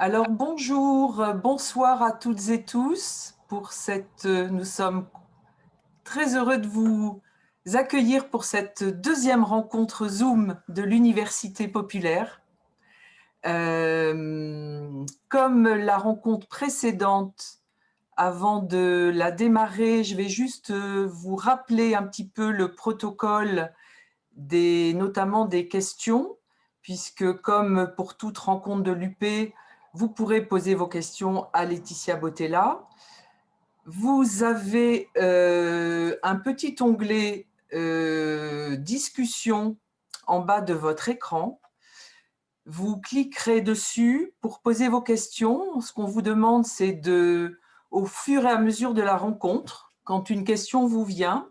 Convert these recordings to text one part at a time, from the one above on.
Alors bonjour, bonsoir à toutes et tous. Nous sommes très heureux de vous accueillir pour cette deuxième rencontre Zoom de l'Université populaire. Comme la rencontre précédente, avant de la démarrer, je vais juste vous rappeler un petit peu le protocole notamment des questions, puisque comme pour toute rencontre de l'UP, vous pourrez poser vos questions à Laetitia Bottella. Vous avez un petit onglet discussion en bas de votre écran. Vous cliquerez dessus pour poser vos questions. Ce qu'on vous demande, c'est au fur et à mesure de la rencontre, quand une question vous vient,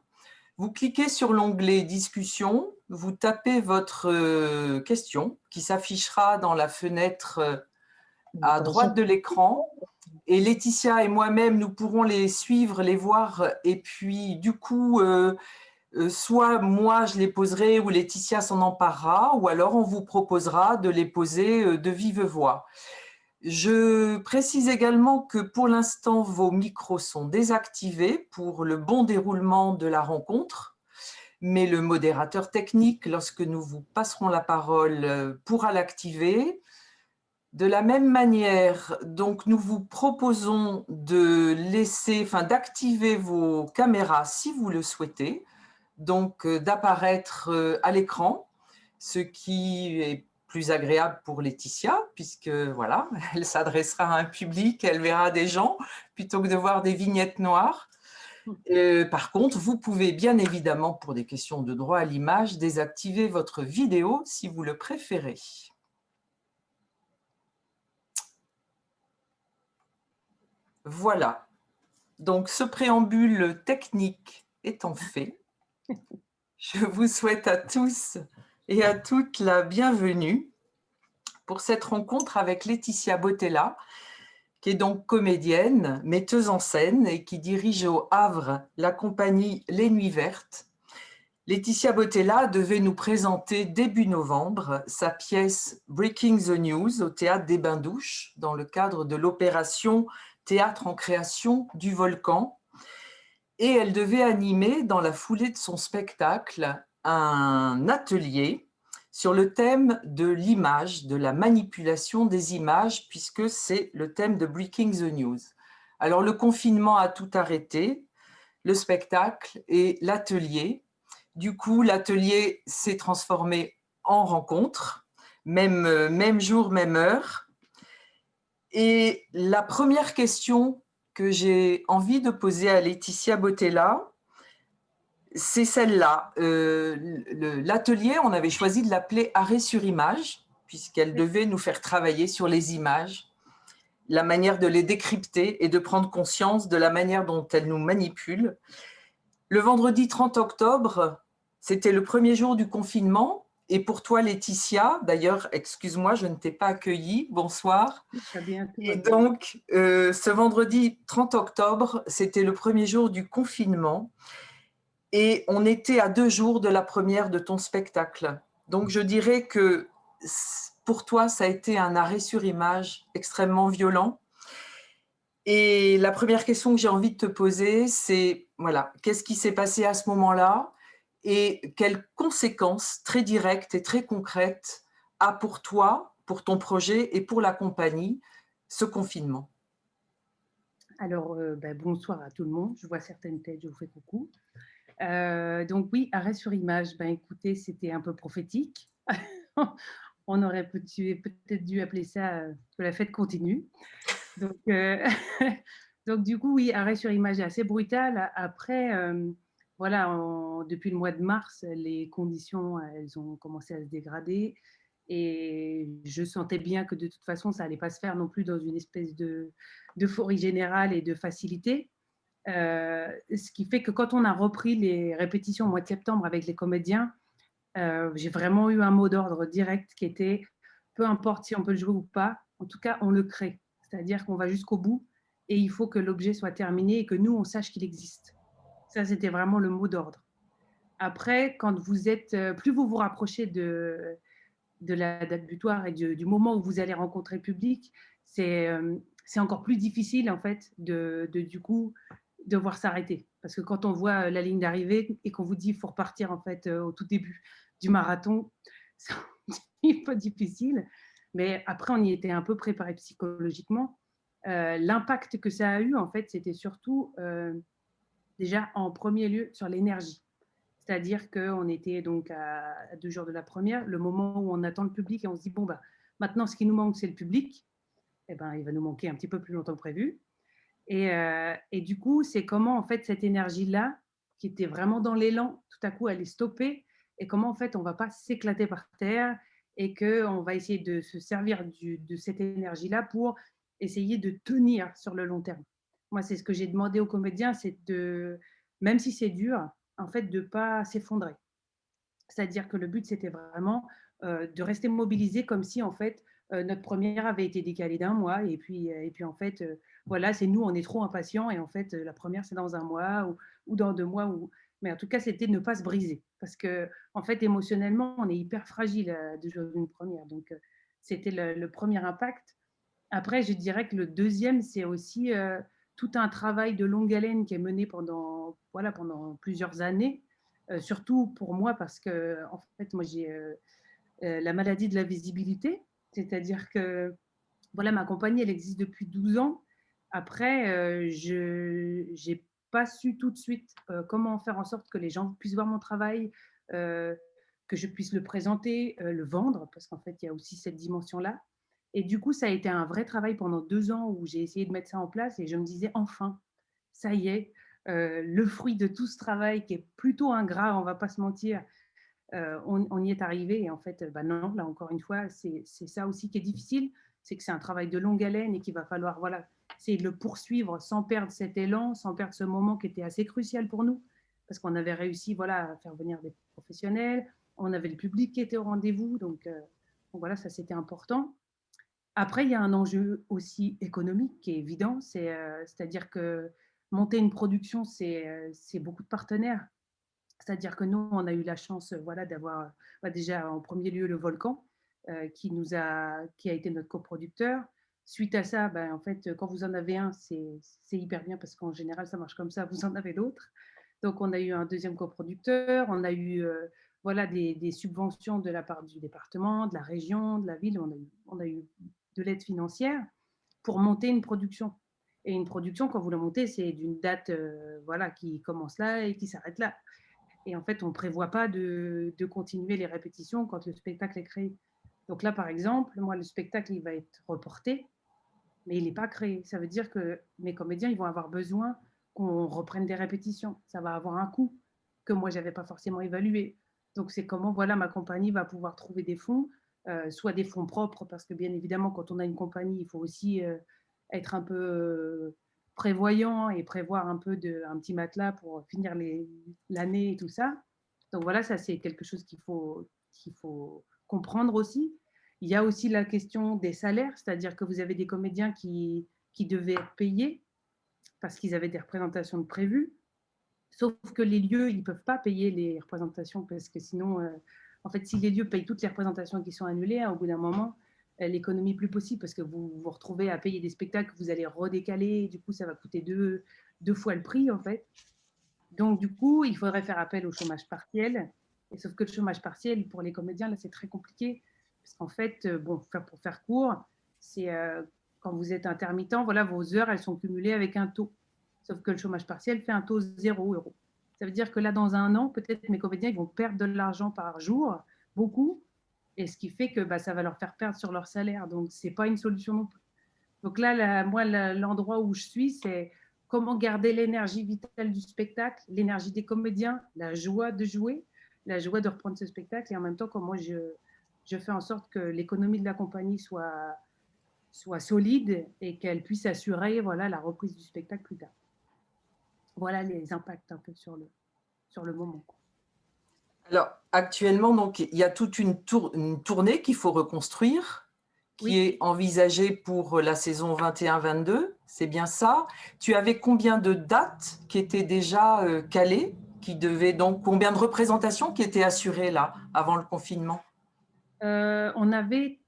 vous cliquez sur l'onglet discussion, vous tapez votre question qui s'affichera dans la fenêtre à droite de l'écran. Et Laetitia et moi-même, nous pourrons les suivre, les voir. Et puis, du coup, soit moi, je les poserai ou Laetitia s'en emparera, ou alors on vous proposera de les poser de vive voix. Je précise également que pour l'instant, vos micros sont désactivés pour le bon déroulement de la rencontre. Mais le modérateur technique, lorsque nous vous passerons la parole, pourra l'activer. De la même manière, donc nous vous proposons d'activer vos caméras si vous le souhaitez, donc d'apparaître à l'écran, ce qui est plus agréable pour Laetitia, puisque voilà, elle s'adressera à un public, elle verra des gens plutôt que de voir des vignettes noires. Par contre, vous pouvez bien évidemment, pour des questions de droit à l'image, désactiver votre vidéo si vous le préférez. Voilà. Donc, ce préambule technique étant fait, je vous souhaite à tous et à toutes la bienvenue pour cette rencontre avec Laetitia Bottella, qui est donc comédienne, metteuse en scène et qui dirige au Havre la compagnie Les Nuits Vertes. Laetitia Bottella devait nous présenter début novembre sa pièce Breaking the News au Théâtre des Bains-Douches dans le cadre de l'opération Théâtre en création du Volcan. Et elle devait animer dans la foulée de son spectacle un atelier sur le thème de l'image, de la manipulation des images, puisque c'est le thème de Breaking the News. Alors le confinement a tout arrêté, le spectacle et l'atelier. Du coup, l'atelier s'est transformé en rencontre, même jour, même heure. Et la première question que j'ai envie de poser à Laetitia Bottella, c'est celle-là. L'atelier, on avait choisi de l'appeler Arrêt sur image, puisqu'elle devait nous faire travailler sur les images, la manière de les décrypter et de prendre conscience de la manière dont elles nous manipulent. Le vendredi 30 octobre, c'était le premier jour du confinement. Et pour toi, Laetitia, d'ailleurs, excuse-moi, je ne t'ai pas accueillie. Bonsoir. Très bien, tout Et va bien. donc, ce vendredi 30 octobre, c'était le premier jour du confinement. Et on était à 2 jours de la première de ton spectacle. Donc, je dirais que pour toi, ça a été un arrêt sur image extrêmement violent. Et la première question que j'ai envie de te poser, c'est voilà, qu'est-ce qui s'est passé à ce moment-là et quelles conséquences très directes et très concrètes a pour toi, pour ton projet et pour la compagnie, ce confinement? Alors, bonsoir à tout le monde. Je vois certaines têtes, je vous fais coucou. Donc oui, arrêt sur image. Écoutez, c'était un peu prophétique. On aurait peut-être dû appeler ça que la fête continue. Donc, donc du coup, oui, arrêt sur image est assez brutal. Après, voilà, depuis le mois de mars, les conditions, elles ont commencé à se dégrader. Et je sentais bien que de toute façon, ça n'allait pas se faire non plus dans une espèce d'euphorie générale et de facilité. Ce qui fait que quand on a repris les répétitions au mois de septembre avec les comédiens, j'ai vraiment eu un mot d'ordre direct qui était peu importe si on peut le jouer ou pas, en tout cas, on le crée. C'est-à-dire qu'on va jusqu'au bout et il faut que l'objet soit terminé et que nous, on sache qu'il existe. Ça, c'était vraiment le mot d'ordre. Après, quand vous êtes, plus vous vous rapprochez de la date butoir et du moment où vous allez rencontrer le public, c'est encore plus difficile en fait du coup devoir s'arrêter. Parce que quand on voit la ligne d'arrivée et qu'on vous dit qu'il faut repartir en fait au tout début du marathon, c'est un peu difficile. Mais après, on y était un peu préparé psychologiquement. L'impact que ça a eu, en fait, c'était surtout déjà en premier lieu sur l'énergie. C'est-à-dire qu'on était donc à 2 jours de la première, le moment où on attend le public et on se dit, bon, bah, maintenant, ce qui nous manque, c'est le public. Eh ben, il va nous manquer un petit peu plus longtemps que prévu. Et du coup, c'est comment, en fait, cette énergie-là, qui était vraiment dans l'élan, tout à coup, elle est stoppée. Et comment, en fait, on ne va pas s'éclater par terre et qu'on va essayer de se servir de cette énergie-là pour essayer de tenir sur le long terme. Moi, c'est ce que j'ai demandé aux comédiens, c'est de, même si c'est dur, en fait, de ne pas s'effondrer. C'est-à-dire que le but, c'était vraiment de rester mobilisé comme si, en fait, notre première avait été décalée d'un mois. Et puis en fait, voilà, c'est nous, on est trop impatients. Et en fait, la première, c'est dans un mois ou dans 2 mois. Mais en tout cas, c'était de ne pas se briser. Parce que, en fait, émotionnellement, on est hyper fragile de jouer une première. Donc, c'était le premier impact. Après, je dirais que le deuxième, c'est aussi tout un travail de longue haleine qui est mené voilà, pendant plusieurs années. Surtout pour moi, parce que en fait, moi, j'ai la maladie de la visibilité, c'est-à-dire que voilà, ma compagnie, elle existe depuis 12 ans. Après, je n'ai pas su tout de suite comment faire en sorte que les gens puissent voir mon travail, euh, que je puisse le présenter, le vendre, parce qu'en fait, il y a aussi cette dimension-là. Et du coup, ça a été un vrai travail pendant 2 ans où j'ai essayé de mettre ça en place et je me disais, enfin, ça y est, le fruit de tout ce travail qui est plutôt ingrat, on ne va pas se mentir, on y est arrivé. Et en fait, bah non, là encore une fois, c'est ça aussi qui est difficile, c'est que c'est un travail de longue haleine et qu'il va falloir voilà, essayer de le poursuivre sans perdre cet élan, sans perdre ce moment qui était assez crucial pour nous, parce qu'on avait réussi voilà, à faire venir des professionnels, on avait le public qui était au rendez-vous, donc voilà, ça c'était important. Après, il y a un enjeu aussi économique qui est évident, c'est-à-dire que monter une production, c'est beaucoup de partenaires. C'est-à-dire que nous, on a eu la chance voilà, d'avoir déjà en premier lieu le Volcan, qui a été notre coproducteur. Suite à ça, ben, en fait, quand vous en avez un, c'est hyper bien parce qu'en général, ça marche comme ça, vous en avez d'autres. Donc, on a eu un deuxième coproducteur, on a eu voilà, des subventions de la part du département, de la région, de la ville, on a eu de l'aide financière pour monter une production. Et une production, quand vous la montez, c'est d'une date voilà, qui commence là et qui s'arrête là. Et en fait, on ne prévoit pas de continuer les répétitions quand le spectacle est créé. Donc là, par exemple, moi, le spectacle, il va être reporté, mais il n'est pas créé. Ça veut dire que mes comédiens, ils vont avoir besoin qu'on reprenne des répétitions. Ça va avoir un coût que moi, je n'avais pas forcément évalué. Donc, c'est comment, voilà, ma compagnie va pouvoir trouver des fonds, soit des fonds propres, parce que bien évidemment, quand on a une compagnie, il faut aussi être un peu prévoyant et prévoir un peu un petit matelas pour finir l'année et tout ça. Donc voilà, ça c'est quelque chose qu'il faut comprendre aussi. Il y a aussi la question des salaires, c'est-à-dire que vous avez des comédiens qui devaient être payés parce qu'ils avaient des représentations de prévues, sauf que les lieux, ils ne peuvent pas payer les représentations parce que sinon, en fait, si les lieux payent toutes les représentations qui sont annulées, hein, au bout d'un moment, l'économie n'est plus possible parce que vous vous retrouvez à payer des spectacles que vous allez redécaler, et du coup, ça va coûter deux fois le prix, en fait. Donc, du coup, il faudrait faire appel au chômage partiel. Et sauf que le chômage partiel, pour les comédiens, là, c'est très compliqué. Parce qu'en fait, bon, pour faire court, c'est quand vous êtes intermittent, voilà, vos heures, elles sont cumulées avec un taux. Sauf que le chômage partiel fait un taux 0 €. Ça veut dire que là, dans un an, peut-être mes comédiens ils vont perdre de l'argent par jour, beaucoup, et ce qui fait que bah, ça va leur faire perdre sur leur salaire. Donc, ce n'est pas une solution non plus. Donc là, moi, l'endroit où je suis, c'est comment garder l'énergie vitale du spectacle, l'énergie des comédiens, la joie de jouer, la joie de reprendre ce spectacle, et en même temps, comment je fais en sorte que l'économie de la compagnie soit solide et qu'elle puisse assurer voilà, la reprise du spectacle plus tard. Voilà les impacts un peu sur le moment. Alors, actuellement, donc, il y a toute une tournée qu'il faut reconstruire, qui est envisagée pour la saison 21-22, c'est bien ça. Tu avais combien de dates qui étaient déjà calées, donc combien de représentations qui étaient assurées là, avant le confinement? On avait,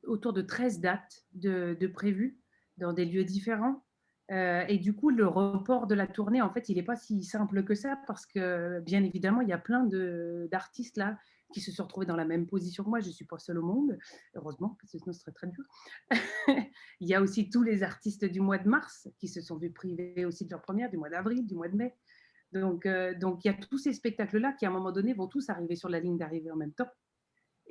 autour de 13 dates de prévues dans des lieux différents, et du coup, le report de la tournée, en fait, il est pas si simple que ça parce que, bien évidemment, il y a plein d'artistes là qui se sont retrouvés dans la même position que moi. Je suis pas seule au monde, heureusement, parce que sinon ce serait très dur. Il y a aussi tous les artistes du mois de mars qui se sont vus privés aussi de leur première, du mois d'avril, du mois de mai. Donc il y a tous ces spectacles-là qui, à un moment donné, vont tous arriver sur la ligne d'arrivée en même temps.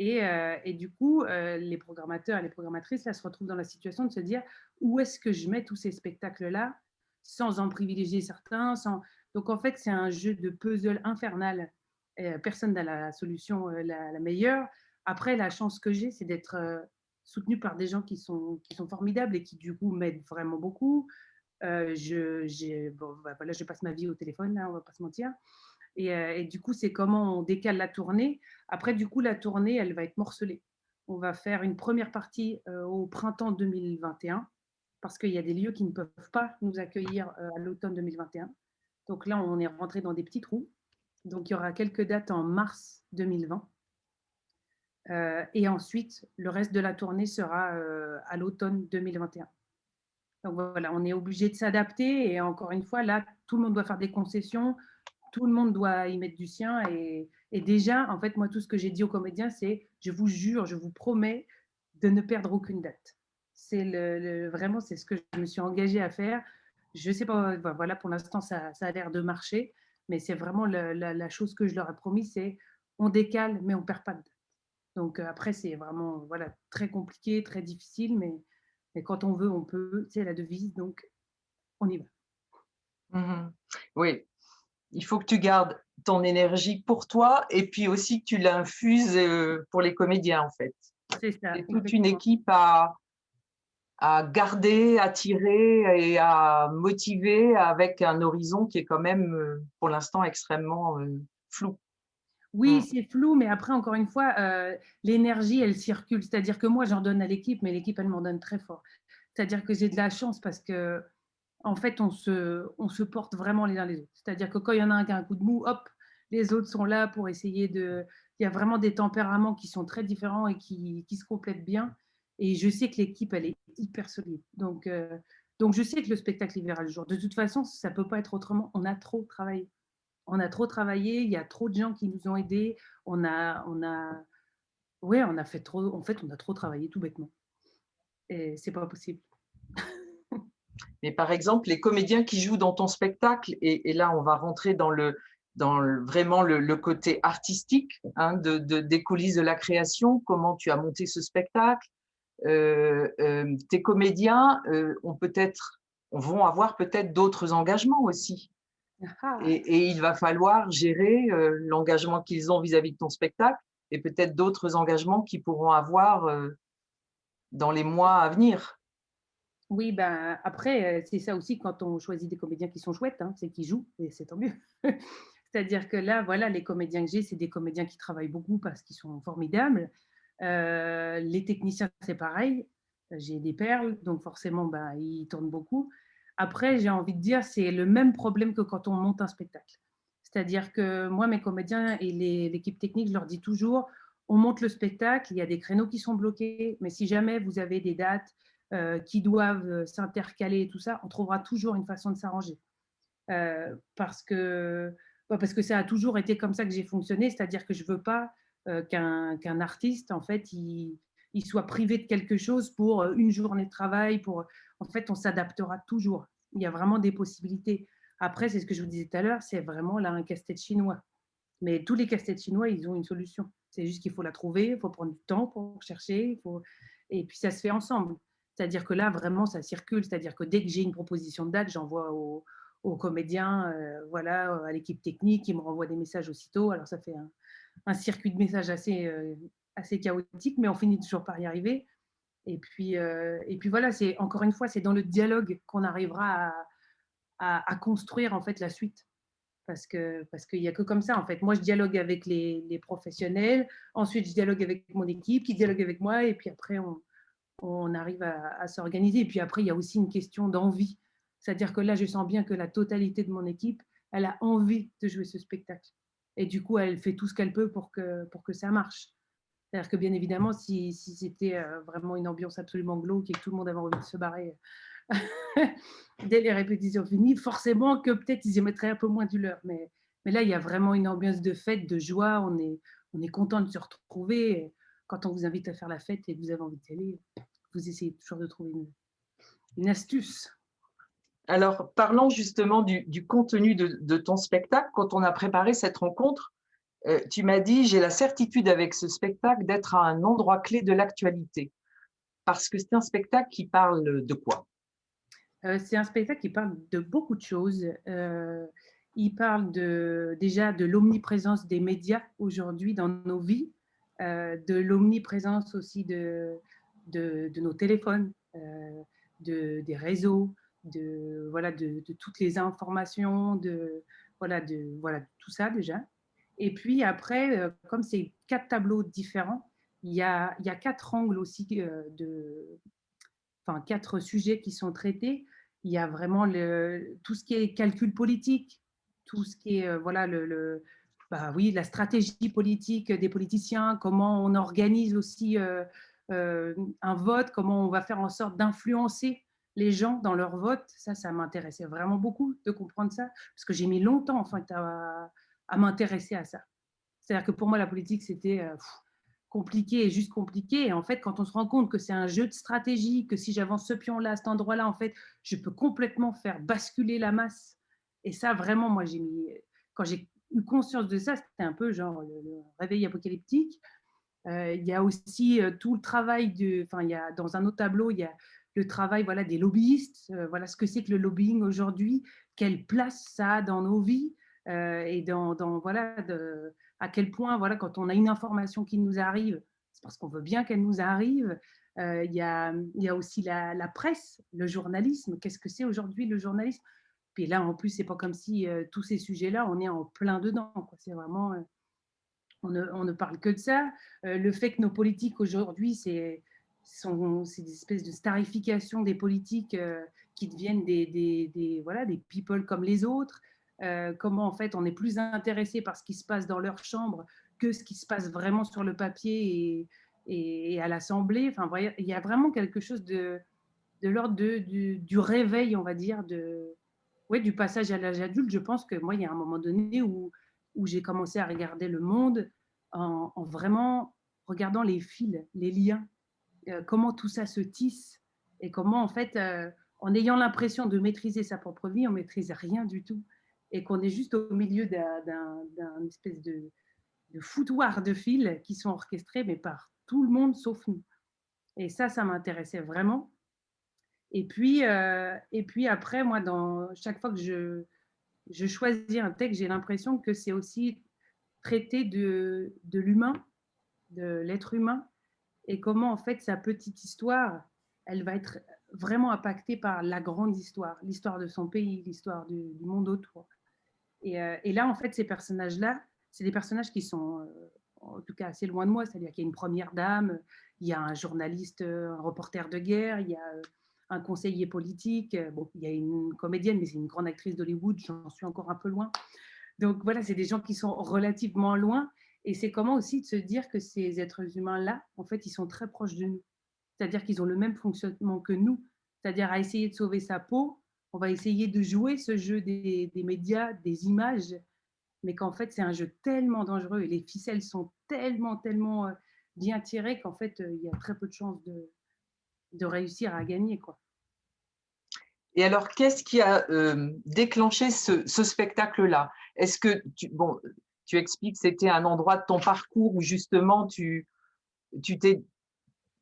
Et du coup, les programmateurs et les programmatrices là, se retrouvent dans la situation de se dire où est-ce que je mets tous ces spectacles-là sans en privilégier certains. Donc en fait, c'est un jeu de puzzle infernal. Personne n'a la solution la meilleure. Après, la chance que j'ai, c'est d'être soutenue par des gens qui sont formidables et qui du coup m'aident vraiment beaucoup. Bon, bah, voilà, je passe ma vie au téléphone, là, on va pas se mentir. Et du coup, c'est comment on décale la tournée. Après, du coup, la tournée, elle va être morcelée. On va faire une première partie au printemps 2021 parce qu'il y a des lieux qui ne peuvent pas nous accueillir à l'automne 2021. Donc là, on est rentré dans des petits trous. Donc il y aura quelques dates en mars 2020. Et ensuite, le reste de la tournée sera à l'automne 2021. Donc voilà, on est obligé de s'adapter. Et encore une fois, là, tout le monde doit faire des concessions, tout le monde doit y mettre du sien. Et déjà, en fait, moi, tout ce que j'ai dit aux comédiens, c'est je vous jure, je vous promets de ne perdre aucune date. Vraiment, c'est ce que je me suis engagée à faire. Je sais pas, voilà, pour l'instant, ça a l'air de marcher, mais c'est vraiment la chose que je leur ai promis, c'est on décale, mais on perd pas de date. Donc après, c'est vraiment voilà, très compliqué, très difficile, mais quand on veut, on peut. C'est la devise, donc on y va. Mmh. Oui, il faut que tu gardes ton énergie pour toi et puis aussi que tu l'infuses, pour les comédiens, en fait. C'est ça, C'est toute une exactement. équipe à garder, à tirer et à motiver avec un horizon qui est quand même, pour l'instant extrêmement, flou. Oui, Mmh. c'est flou, mais après, encore une fois, l'énergie, elle circule. C'est-à-dire que moi, j'en donne à l'équipe, mais l'équipe, elle m'en donne très fort. C'est-à-dire que j'ai de la chance parce que, en fait, on se porte vraiment les uns les autres. C'est-à-dire que quand il y en a un qui a un coup de mou, hop, les autres sont là pour essayer de. Il y a vraiment des tempéraments qui sont très différents et qui se complètent bien. Et je sais que l'équipe, elle est hyper solide. Donc je sais que le spectacle, il verra le jour. De toute façon, ça ne peut pas être autrement. On a trop travaillé. On a trop travaillé, il y a trop de gens qui nous ont aidés. Ouais, on a fait trop, en fait, on a trop travaillé tout bêtement. Et c'est pas possible. Mais par exemple, les comédiens qui jouent dans ton spectacle, et là, on va rentrer vraiment le côté artistique, hein, des coulisses de la création, comment tu as monté ce spectacle. Tes comédiens vont avoir peut-être d'autres engagements aussi. Ah, Et il va falloir gérer l'engagement qu'ils ont vis-à-vis de ton spectacle et peut-être d'autres engagements qu'ils pourront avoir dans les mois à venir. oui, ben après, c'est ça aussi quand on choisit des comédiens qui sont chouettes, hein, c'est qu'ils jouent et c'est tant mieux. C'est-à-dire que là, voilà, les comédiens que j'ai, c'est des comédiens qui travaillent beaucoup parce qu'ils sont formidables. Les techniciens, c'est pareil. J'ai des perles, donc forcément, ben, ils tournent beaucoup. Après, j'ai envie de dire, c'est le même problème que quand on monte un spectacle. C'est-à-dire que moi, mes comédiens et l'équipe technique, je leur dis toujours, on monte le spectacle, il y a des créneaux qui sont bloqués, mais si jamais vous avez des dates qui doivent s'intercaler et tout ça, on trouvera toujours une façon de s'arranger. Parce que parce que ça a toujours été comme ça que j'ai fonctionné, c'est-à-dire que je veux pas qu'un artiste, en fait, il soit privé de quelque chose pour une journée de travail. En fait, on s'adaptera toujours. Il y a vraiment des possibilités. Après, c'est ce que je vous disais tout à l'heure, c'est vraiment là un casse-tête chinois. Mais tous les casse-têtes chinois, ils ont une solution. C'est juste qu'il faut la trouver, il faut prendre du temps pour chercher, et puis ça se fait ensemble. C'est-à-dire que là, vraiment, ça circule. C'est-à-dire que dès que j'ai une proposition de date, j'envoie aux comédiens, voilà, à l'équipe technique, qui me renvoie des messages aussitôt. Alors ça fait un circuit de messages assez chaotique, mais on finit toujours par y arriver. Et puis voilà, c'est encore une fois, c'est dans le dialogue qu'on arrivera à construire en fait la suite. Parce qu'il n'y a que comme ça, en fait. Moi, je dialogue avec les professionnels, ensuite, je dialogue avec mon équipe, qui dialogue avec moi, et puis après, on arrive à s'organiser. Et puis après, il y a aussi une question d'envie. C'est-à-dire que là, je sens bien que la totalité de mon équipe, elle a envie de jouer ce spectacle. Et du coup, elle fait tout ce qu'elle peut pour que ça marche. C'est-à-dire que bien évidemment, si c'était vraiment une ambiance absolument glauque et que tout le monde avait envie de se barrer dès les répétitions finies, forcément que peut-être ils y mettraient un peu moins du leur. Mais là, il y a vraiment une ambiance de fête, de joie. On est content de se retrouver. Quand on vous invite à faire la fête et que vous avez envie d'y aller, vous essayez toujours de trouver une astuce. Alors, parlons justement du contenu de ton spectacle. Quand on a préparé cette rencontre, tu m'as dit, j'ai la certitude avec ce spectacle d'être à un endroit clé de l'actualité. Parce que c'est un spectacle qui parle de quoi? C'est un spectacle qui parle de beaucoup de choses. Il parle déjà de l'omniprésence des médias aujourd'hui dans nos vies, de l'omniprésence aussi de nos téléphones, des réseaux, voilà, de toutes les informations, voilà, tout ça déjà. Et puis après, comme c'est 4 tableaux différents, il y a 4 angles aussi, enfin 4 sujets qui sont traités. Il y a vraiment tout ce qui est calcul politique, tout ce qui est voilà bah oui, la stratégie politique des politiciens, comment on organise aussi un vote, comment on va faire en sorte d'influencer les gens dans leur vote. Ça m'intéressait vraiment beaucoup de comprendre ça, parce que j'ai mis longtemps en fait à m'intéresser à ça. C'est-à-dire que pour moi, la politique, c'était compliqué et juste compliqué. Et en fait, quand on se rend compte que c'est un jeu de stratégie, que si j'avance ce pion-là, à cet endroit-là, en fait, je peux complètement faire basculer la masse. Et ça, vraiment, moi, quand j'ai eu conscience de ça, c'était un peu genre le réveil apocalyptique. Il y a aussi tout le travail enfin, dans un autre tableau, il y a le travail voilà, des lobbyistes, voilà ce que c'est que le lobbying aujourd'hui, quelle place ça a dans nos vies et voilà, à quel point, voilà, quand on a une information qui nous arrive, c'est parce qu'on veut bien qu'elle nous arrive. Il y a aussi la presse, le journalisme. Qu'est-ce que c'est aujourd'hui le journalisme? Puis là, en plus, c'est pas comme si tous ces sujets-là, on est en plein dedans, quoi. C'est vraiment on ne parle que de ça. Le fait que nos politiques aujourd'hui, c'est des espèces de starification des politiques qui deviennent voilà, des people comme les autres. Comment en fait on est plus intéressé par ce qui se passe dans leur chambre que ce qui se passe vraiment sur le papier et à l'Assemblée. Enfin, il y a vraiment quelque chose de l'ordre du réveil, on va dire, ouais, du passage à l'âge adulte. Je pense que moi, il y a un moment donné où j'ai commencé à regarder le monde en vraiment regardant les fils, les liens, comment tout ça se tisse et comment, en fait, en ayant l'impression de maîtriser sa propre vie, on ne maîtrise rien du tout et qu'on est juste au milieu d'un espèce de foutoir de fils qui sont orchestrés, mais par tout le monde sauf nous. Et ça m'intéressait vraiment. Et puis après, moi, chaque fois que je choisis un texte, j'ai l'impression que c'est aussi traiter de l'humain, de l'être humain, et comment en fait sa petite histoire, elle va être vraiment impactée par la grande histoire, l'histoire de son pays, l'histoire du monde autour. Et là, en fait, ces personnages-là, c'est des personnages qui sont, en tout cas, assez loin de moi. C'est-à-dire qu'il y a une première dame, il y a un journaliste, un reporter de guerre, il y a un conseiller politique. Bon, il y a une comédienne, mais c'est une grande actrice d'Hollywood. J'en suis encore un peu loin. Donc voilà, c'est des gens qui sont relativement loin. Et c'est comment aussi de se dire que ces êtres humains-là, en fait, ils sont très proches de nous. C'est-à-dire qu'ils ont le même fonctionnement que nous. C'est-à-dire à essayer de sauver sa peau, on va essayer de jouer ce jeu des médias, des images, mais qu'en fait, c'est un jeu tellement dangereux et les ficelles sont tellement bien tirées qu'en fait, il y a très peu de chances de réussir à gagner, quoi. Et alors, qu'est-ce qui a déclenché ce spectacle-là? Est-ce que, bon, tu expliques que c'était un endroit de ton parcours où justement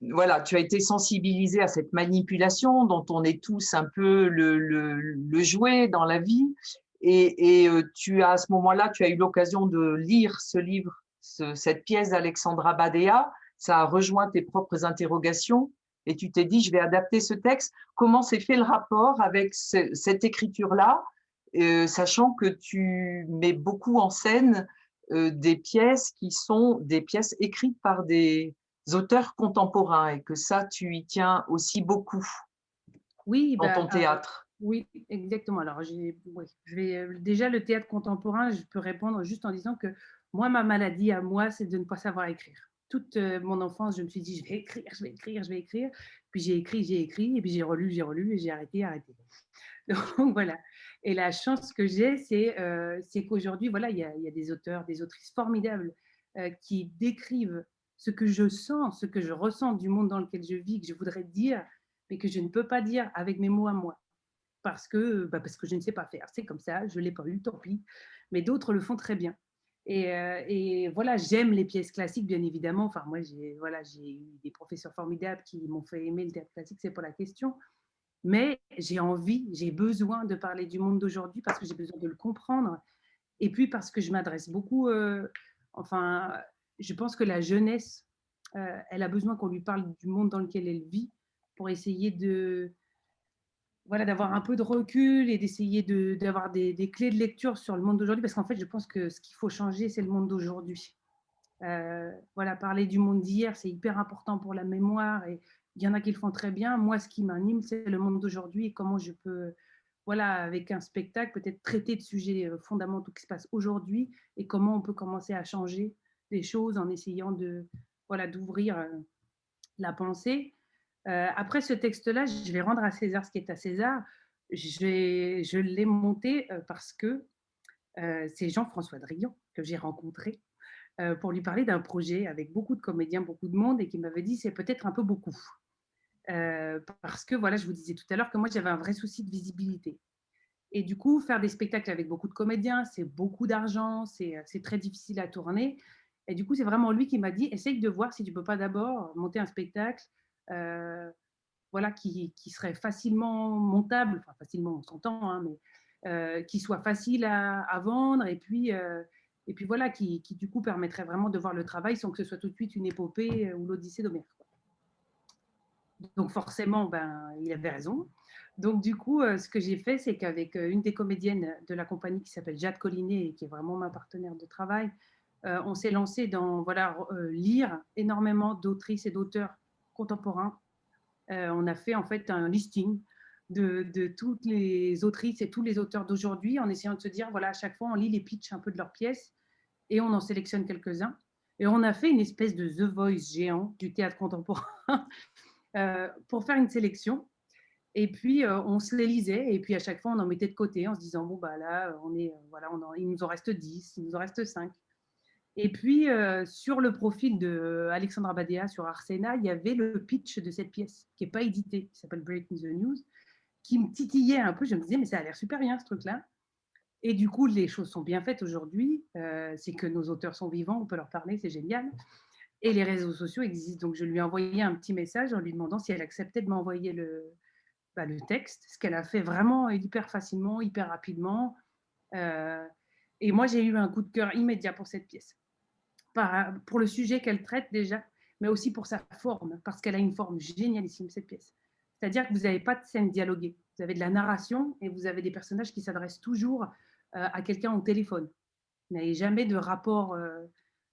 voilà, tu as été sensibilisé à cette manipulation dont on est tous un peu le jouet dans la vie. Et à ce moment-là, tu as eu l'occasion de lire ce livre, cette pièce d'Alexandra Badea. Ça a rejoint tes propres interrogations et tu t'es dit, je vais adapter ce texte. Comment s'est fait le rapport avec cette écriture-là, sachant que tu mets beaucoup en scène des pièces qui sont des pièces écrites par des auteurs contemporains et que ça, tu y tiens aussi beaucoup Oui, dans bah, ton théâtre. oui, exactement. Alors, oui, déjà le théâtre contemporain, je peux répondre juste en disant que moi, ma maladie à moi, c'est de ne pas savoir écrire. toute mon enfance, je me suis dit: «Je vais écrire, je vais écrire, je vais écrire». Puis j'ai écrit et puis j'ai relu et j'ai arrêté. Donc voilà. Et la chance que j'ai, c'est qu'aujourd'hui, voilà, il y a des auteurs, des autrices formidables qui décrivent ce que je sens, ce que je ressens du monde dans lequel je vis, que je voudrais dire, mais que je ne peux pas dire avec mes mots à moi. Parce que je ne sais pas faire. C'est comme ça, je ne l'ai pas eu, tant pis. Mais d'autres le font très bien. Et voilà, j'aime les pièces classiques, bien évidemment. Enfin, moi, j'ai eu des professeurs formidables qui m'ont fait aimer le théâtre classique, c'est pas la question. Mais j'ai envie, j'ai besoin de parler du monde d'aujourd'hui parce que j'ai besoin de le comprendre. Et puis parce que je m'adresse beaucoup, enfin, je pense que la jeunesse, elle a besoin qu'on lui parle du monde dans lequel elle vit pour essayer de, voilà, d'avoir un peu de recul et d'essayer d'avoir des clés de lecture sur le monde d'aujourd'hui. Parce qu'en fait, je pense que ce qu'il faut changer, c'est le monde d'aujourd'hui. Voilà, parler du monde d'hier, c'est hyper important pour la mémoire et il y en a qui le font très bien. Moi, ce qui m'anime, c'est le monde d'aujourd'hui et comment je peux, voilà, avec un spectacle, peut-être traiter de sujets fondamentaux qui se passent aujourd'hui et comment on peut commencer à changer des choses en essayant de, voilà, d'ouvrir la pensée. Après ce texte-là, je vais rendre à César ce qui est à César. Je l'ai monté parce que c'est Jean-François Drillon que j'ai rencontré pour lui parler d'un projet avec beaucoup de comédiens, beaucoup de monde, et qui m'avait dit c'est peut-être un peu beaucoup. Parce que voilà, je vous disais tout à l'heure que moi j'avais un vrai souci de visibilité. Et du coup, faire des spectacles avec beaucoup de comédiens, c'est beaucoup d'argent, c'est très difficile à tourner. Et du coup, c'est vraiment lui qui m'a dit essaye de voir si tu peux pas d'abord monter un spectacle euh, voilà, qui serait facilement montable, enfin facilement on s'entend, hein, mais qui soit facile à vendre et puis voilà, qui du coup permettrait vraiment de voir le travail sans que ce soit tout de suite une épopée ou l'Odyssée d'Homère. Donc forcément, ben, il avait raison. Donc du coup, ce que j'ai fait, c'est qu'avec une des comédiennes de la compagnie qui s'appelle Jade Collinet et qui est vraiment ma partenaire de travail, on s'est lancé dans voilà, lire énormément d'autrices et d'auteurs contemporains. On a fait en fait un listing de toutes les autrices et tous les auteurs d'aujourd'hui en essayant de se dire, voilà, à chaque fois, on lit les pitchs un peu de leurs pièces et on en sélectionne quelques-uns. Et on a fait une espèce de The Voice géant du théâtre contemporain pour faire une sélection. Et puis, on se les lisait et puis à chaque fois, on en mettait de côté en se disant, bon, bah là, voilà, il nous en reste 10, il nous en reste 5. Et puis, sur le profil de Alexandra Badea sur Arsena, il y avait le pitch de cette pièce qui n'est pas éditée, qui s'appelle Breaking the News, qui me titillait un peu. Je me disais, mais ça a l'air super bien ce truc-là. Et du coup, les choses sont bien faites aujourd'hui. C'est que nos auteurs sont vivants, on peut leur parler, c'est génial. Et les réseaux sociaux existent. Donc, je lui ai envoyé un petit message en lui demandant si elle acceptait de m'envoyer le texte, ce qu'elle a fait vraiment hyper facilement, hyper rapidement. Euh, et moi, j'ai eu un coup de cœur immédiat pour cette pièce. Pour le sujet qu'elle traite déjà, mais aussi pour sa forme, parce qu'elle a une forme génialissime, cette pièce. C'est-à-dire que vous n'avez pas de scène dialoguée. Vous avez de la narration et vous avez des personnages qui s'adressent toujours à quelqu'un au téléphone. Vous n'avez jamais de rapport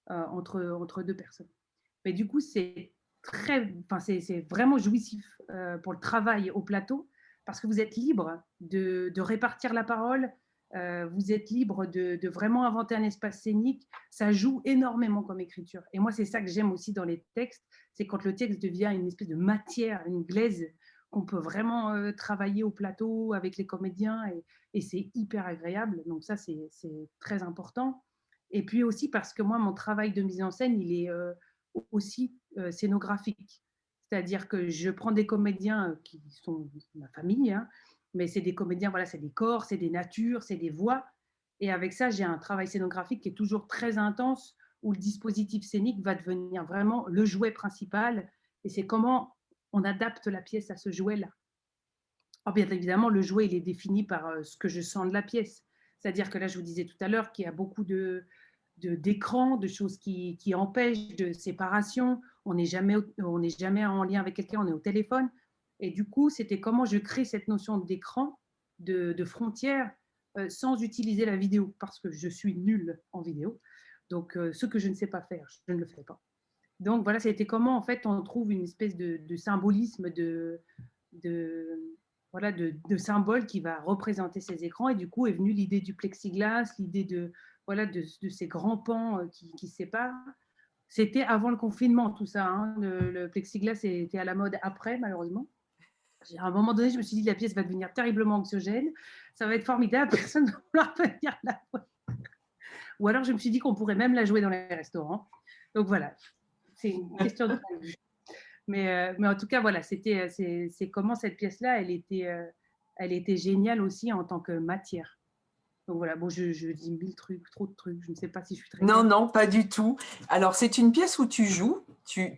entre deux personnes. Mais du coup, c'est vraiment jouissif pour le travail au plateau parce que vous êtes libre de répartir la parole, vous êtes libre de vraiment inventer un espace scénique. Ça joue énormément comme écriture. Et moi, c'est ça que j'aime aussi dans les textes, c'est quand le texte devient une espèce de matière, une glaise qu'on peut vraiment travailler au plateau avec les comédiens et c'est hyper agréable. Donc ça, c'est très important. Et puis aussi parce que moi, mon travail de mise en scène, il est aussi scénographique. C'est-à-dire que je prends des comédiens qui sont ma famille, hein, mais c'est des comédiens, voilà, c'est des corps, c'est des natures, c'est des voix. Et avec ça, j'ai un travail scénographique qui est toujours très intense, où le dispositif scénique va devenir vraiment le jouet principal. Et c'est comment on adapte la pièce à ce jouet-là. Alors bien évidemment, le jouet, il est défini par ce que je sens de la pièce. C'est-à-dire que là, je vous disais tout à l'heure qu'il y a beaucoup d'écrans, de choses qui empêchent de séparation. On n'est jamais en lien avec quelqu'un, on est au téléphone. Et du coup, c'était comment je crée cette notion d'écran, de frontière, sans utiliser la vidéo, parce que je suis nulle en vidéo. Donc, ce que je ne sais pas faire, je ne le fais pas. Donc, voilà, c'était comment, en fait, on trouve une espèce de symbolisme, de, voilà, de symbole qui va représenter ces écrans. Et du coup, est venue l'idée du plexiglas, l'idée voilà, de ces grands pans qui se séparent. C'était avant le confinement, tout ça, hein. Le plexiglas était à la mode après, malheureusement. À un moment donné, je me suis dit: «La pièce va devenir terriblement anxiogène, ça va être formidable, personne ne va vouloir venir la voir». Ou alors je me suis dit qu'on pourrait même la jouer dans les restaurants. Donc voilà, c'est une question de point de vue. Mais en tout cas, voilà, c'est comment cette pièce-là, elle était géniale aussi en tant que matière. Donc voilà, bon, je dis 1000 trucs, trop de trucs, je ne sais pas si je suis très Non, claire. non, pas du tout. Alors, c'est une pièce où tu joues. Tu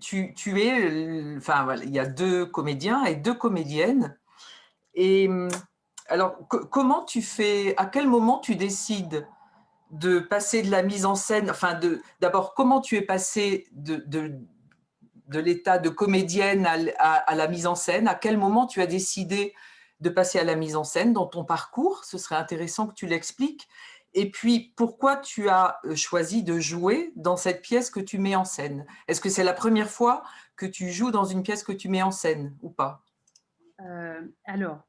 es, enfin, voilà, il y a 2 comédiens et 2 comédiennes. Et alors, comment tu fais, à quel moment tu décides de passer de la mise en scène, enfin, d'abord, comment tu es passée de l'état de comédienne à la mise en scène? À quel moment tu as décidé de passer à la mise en scène dans ton parcours? Ce serait intéressant que tu l'expliques. Et puis, pourquoi tu as choisi de jouer dans cette pièce que tu mets en scène? Est-ce que c'est la première fois que tu joues dans une pièce que tu mets en scène ou pas? Alors,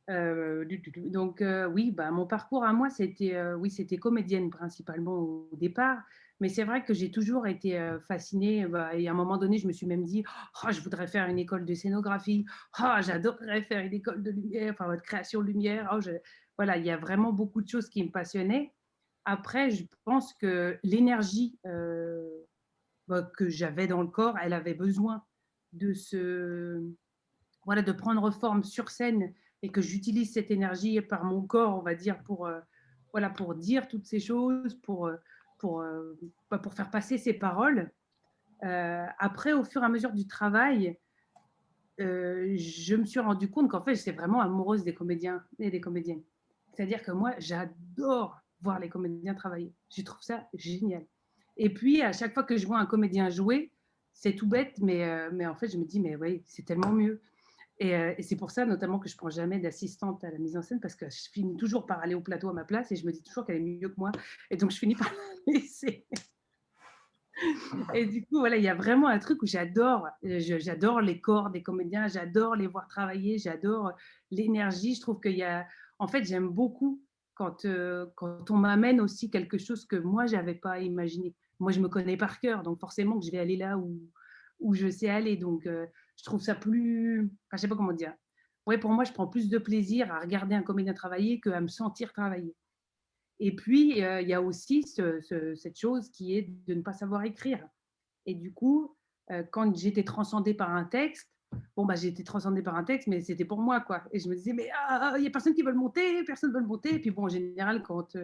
donc oui, bah, mon parcours à moi, c'était, oui, c'était comédienne principalement au départ, mais c'est vrai que j'ai toujours été, fascinée, bah et à un moment donné, je me suis même dit: «Oh, je voudrais faire une école de scénographie. Oh, j'adorerais faire une école de lumière, enfin, de création lumière. Oh, je» voilà, il y a vraiment beaucoup de choses qui me passionnaient. Après, je pense que l'énergie, bah, que j'avais dans le corps, elle avait besoin de se voilà, de prendre forme sur scène et que j'utilise cette énergie par mon corps, on va dire, voilà, pour dire toutes ces choses, pour, bah, pour faire passer ces paroles. Après, au fur et à mesure du travail, je me suis rendu compte qu'en fait, j'étais vraiment amoureuse des comédiens et des comédiennes. C'est-à-dire que moi, j'adore voir les comédiens travailler. Je trouve ça génial. Et puis, à chaque fois que je vois un comédien jouer, c'est tout bête, mais en fait, je me dis, mais oui, c'est tellement mieux. Et c'est pour ça notamment que je prends jamais d'assistante à la mise en scène parce que je finis toujours par aller au plateau à ma place et je me dis toujours qu'elle est mieux que moi et donc je finis par la laisser. Et du coup, voilà, il y a vraiment un truc où j'adore, j'adore les corps des comédiens, j'adore les voir travailler, j'adore l'énergie. Je trouve qu'il y a, en fait, j'aime beaucoup quand on m'amène aussi quelque chose que moi j'avais pas imaginé. Moi, je me connais par cœur, donc forcément que je vais aller là où je sais aller. Donc, je trouve ça plus, enfin, je sais pas comment dire. Ouais, pour moi, je prends plus de plaisir à regarder un comédien travailler qu'à me sentir travailler. Et puis, il y a aussi cette chose qui est de ne pas savoir écrire. Et du coup, quand j'étais transcendée par un texte, bon, bah, j'ai été transcendée par un texte, mais c'était pour moi, quoi. Et je me disais, mais il n'y a personne qui veut le monter, personne ne veut le monter. Et puis, bon, en général, quand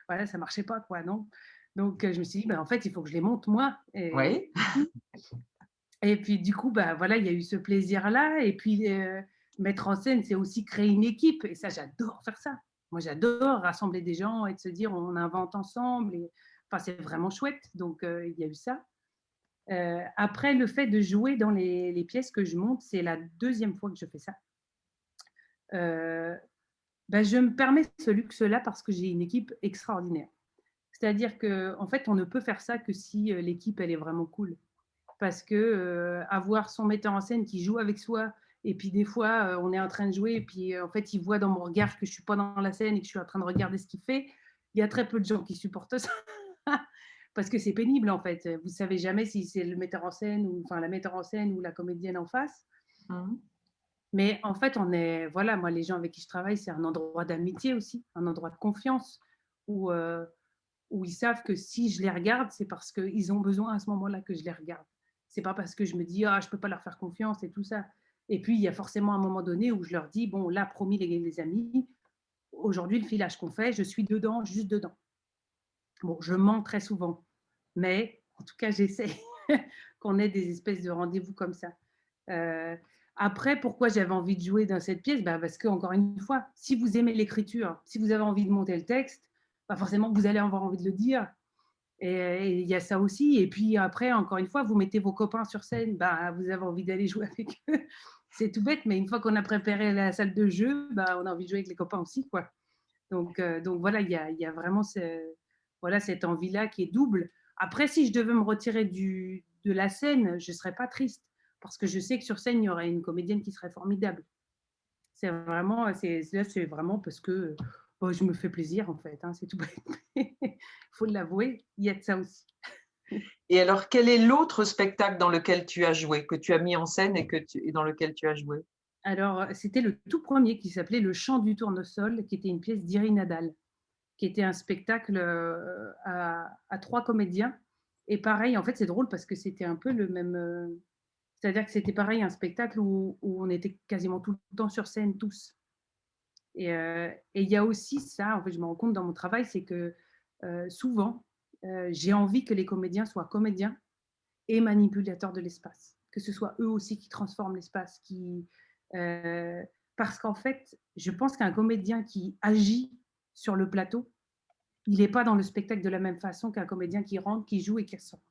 voilà, ça ne marchait pas, quoi, non. Donc, je me suis dit, bah, en fait, il faut que je les monte moi. Oui. Et puis, du coup, bah, voilà, il y a eu ce plaisir-là. Et puis, mettre en scène, c'est aussi créer une équipe. Et ça, j'adore faire ça. Moi, j'adore rassembler des gens et de se dire, on invente ensemble. Et, enfin, c'est vraiment chouette. Donc, il y a eu ça. Après, le fait de jouer dans les pièces que je monte, c'est la deuxième fois que je fais ça. Heu, bah, je me permets ce luxe-là parce que j'ai une équipe extraordinaire. C'est-à-dire qu'en fait, on ne peut faire ça que si, l'équipe, elle est vraiment cool. Parce que, avoir son metteur en scène qui joue avec soi et puis des fois, on est en train de jouer et puis, en fait, il voit dans mon regard que je suis pas dans la scène et que je suis en train de regarder ce qu'il fait. Il y a très peu de gens qui supportent ça parce que c'est pénible, en fait. Vous savez jamais si c'est le metteur en scène ou enfin la metteur en scène ou la comédienne en face. Mhm. Mais en fait, on est voilà, moi, les gens avec qui je travaille, c'est un endroit d'amitié aussi, un endroit de confiance où, où ils savent que si je les regarde, c'est parce qu'ils ont besoin à ce moment-là que je les regarde. C'est pas parce que je me dis: «Ah, je peux pas leur faire confiance» et tout ça. Et puis, il y a forcément un moment donné où je leur dis: «Bon, là, promis les amis, aujourd'hui, le filage qu'on fait, je suis dedans, juste dedans». Bon, je mens très souvent, mais en tout cas, j'essaie qu'on ait des espèces de rendez-vous comme ça. Heu, Après, pourquoi j'avais envie de jouer dans cette pièce? Bah, parce qu'encore une fois, si vous aimez l'écriture, si vous avez envie de monter le texte, bah, forcément que vous allez avoir envie de le dire. Et il y a ça aussi. Et puis après, encore une fois, vous mettez vos copains sur scène, bah, vous avez envie d'aller jouer avec eux. C'est tout bête, mais une fois qu'on a préparé la salle de jeu, bah, on a envie de jouer avec les copains aussi, quoi. Donc voilà, il y a vraiment voilà, cette envie-là qui est double. Après, si je devais me retirer de la scène, je ne serais pas triste parce que je sais que sur scène, il y aurait une comédienne qui serait formidable. C'est vraiment, là, c'est vraiment parce que je me fais plaisir en fait, hein, c'est tout bête. Il faut l'avouer, il y a de ça aussi. Et alors, quel est l'autre spectacle dans lequel tu as joué, que tu as mis en scène et dans lequel tu as joué? Alors, c'était le tout premier qui s'appelait Le Chant du tournesol, qui était une pièce d'Iri Nadal, qui était un spectacle, à 3 comédiens et pareil, en fait, c'est drôle parce que c'était un peu le même, c'est-à-dire que c'était pareil, un spectacle où on était quasiment tout le temps sur scène tous et il y a aussi ça, en fait, je me rends compte dans mon travail, c'est que, souvent, j'ai envie que les comédiens soient comédiens et manipulateurs de l'espace. Que ce soit eux aussi qui transforment l'espace, euh, parce qu'en fait, je pense qu'un comédien qui agit sur le plateau, il n'est pas dans le spectacle de la même façon qu'un comédien qui rentre, qui joue et qui ressort.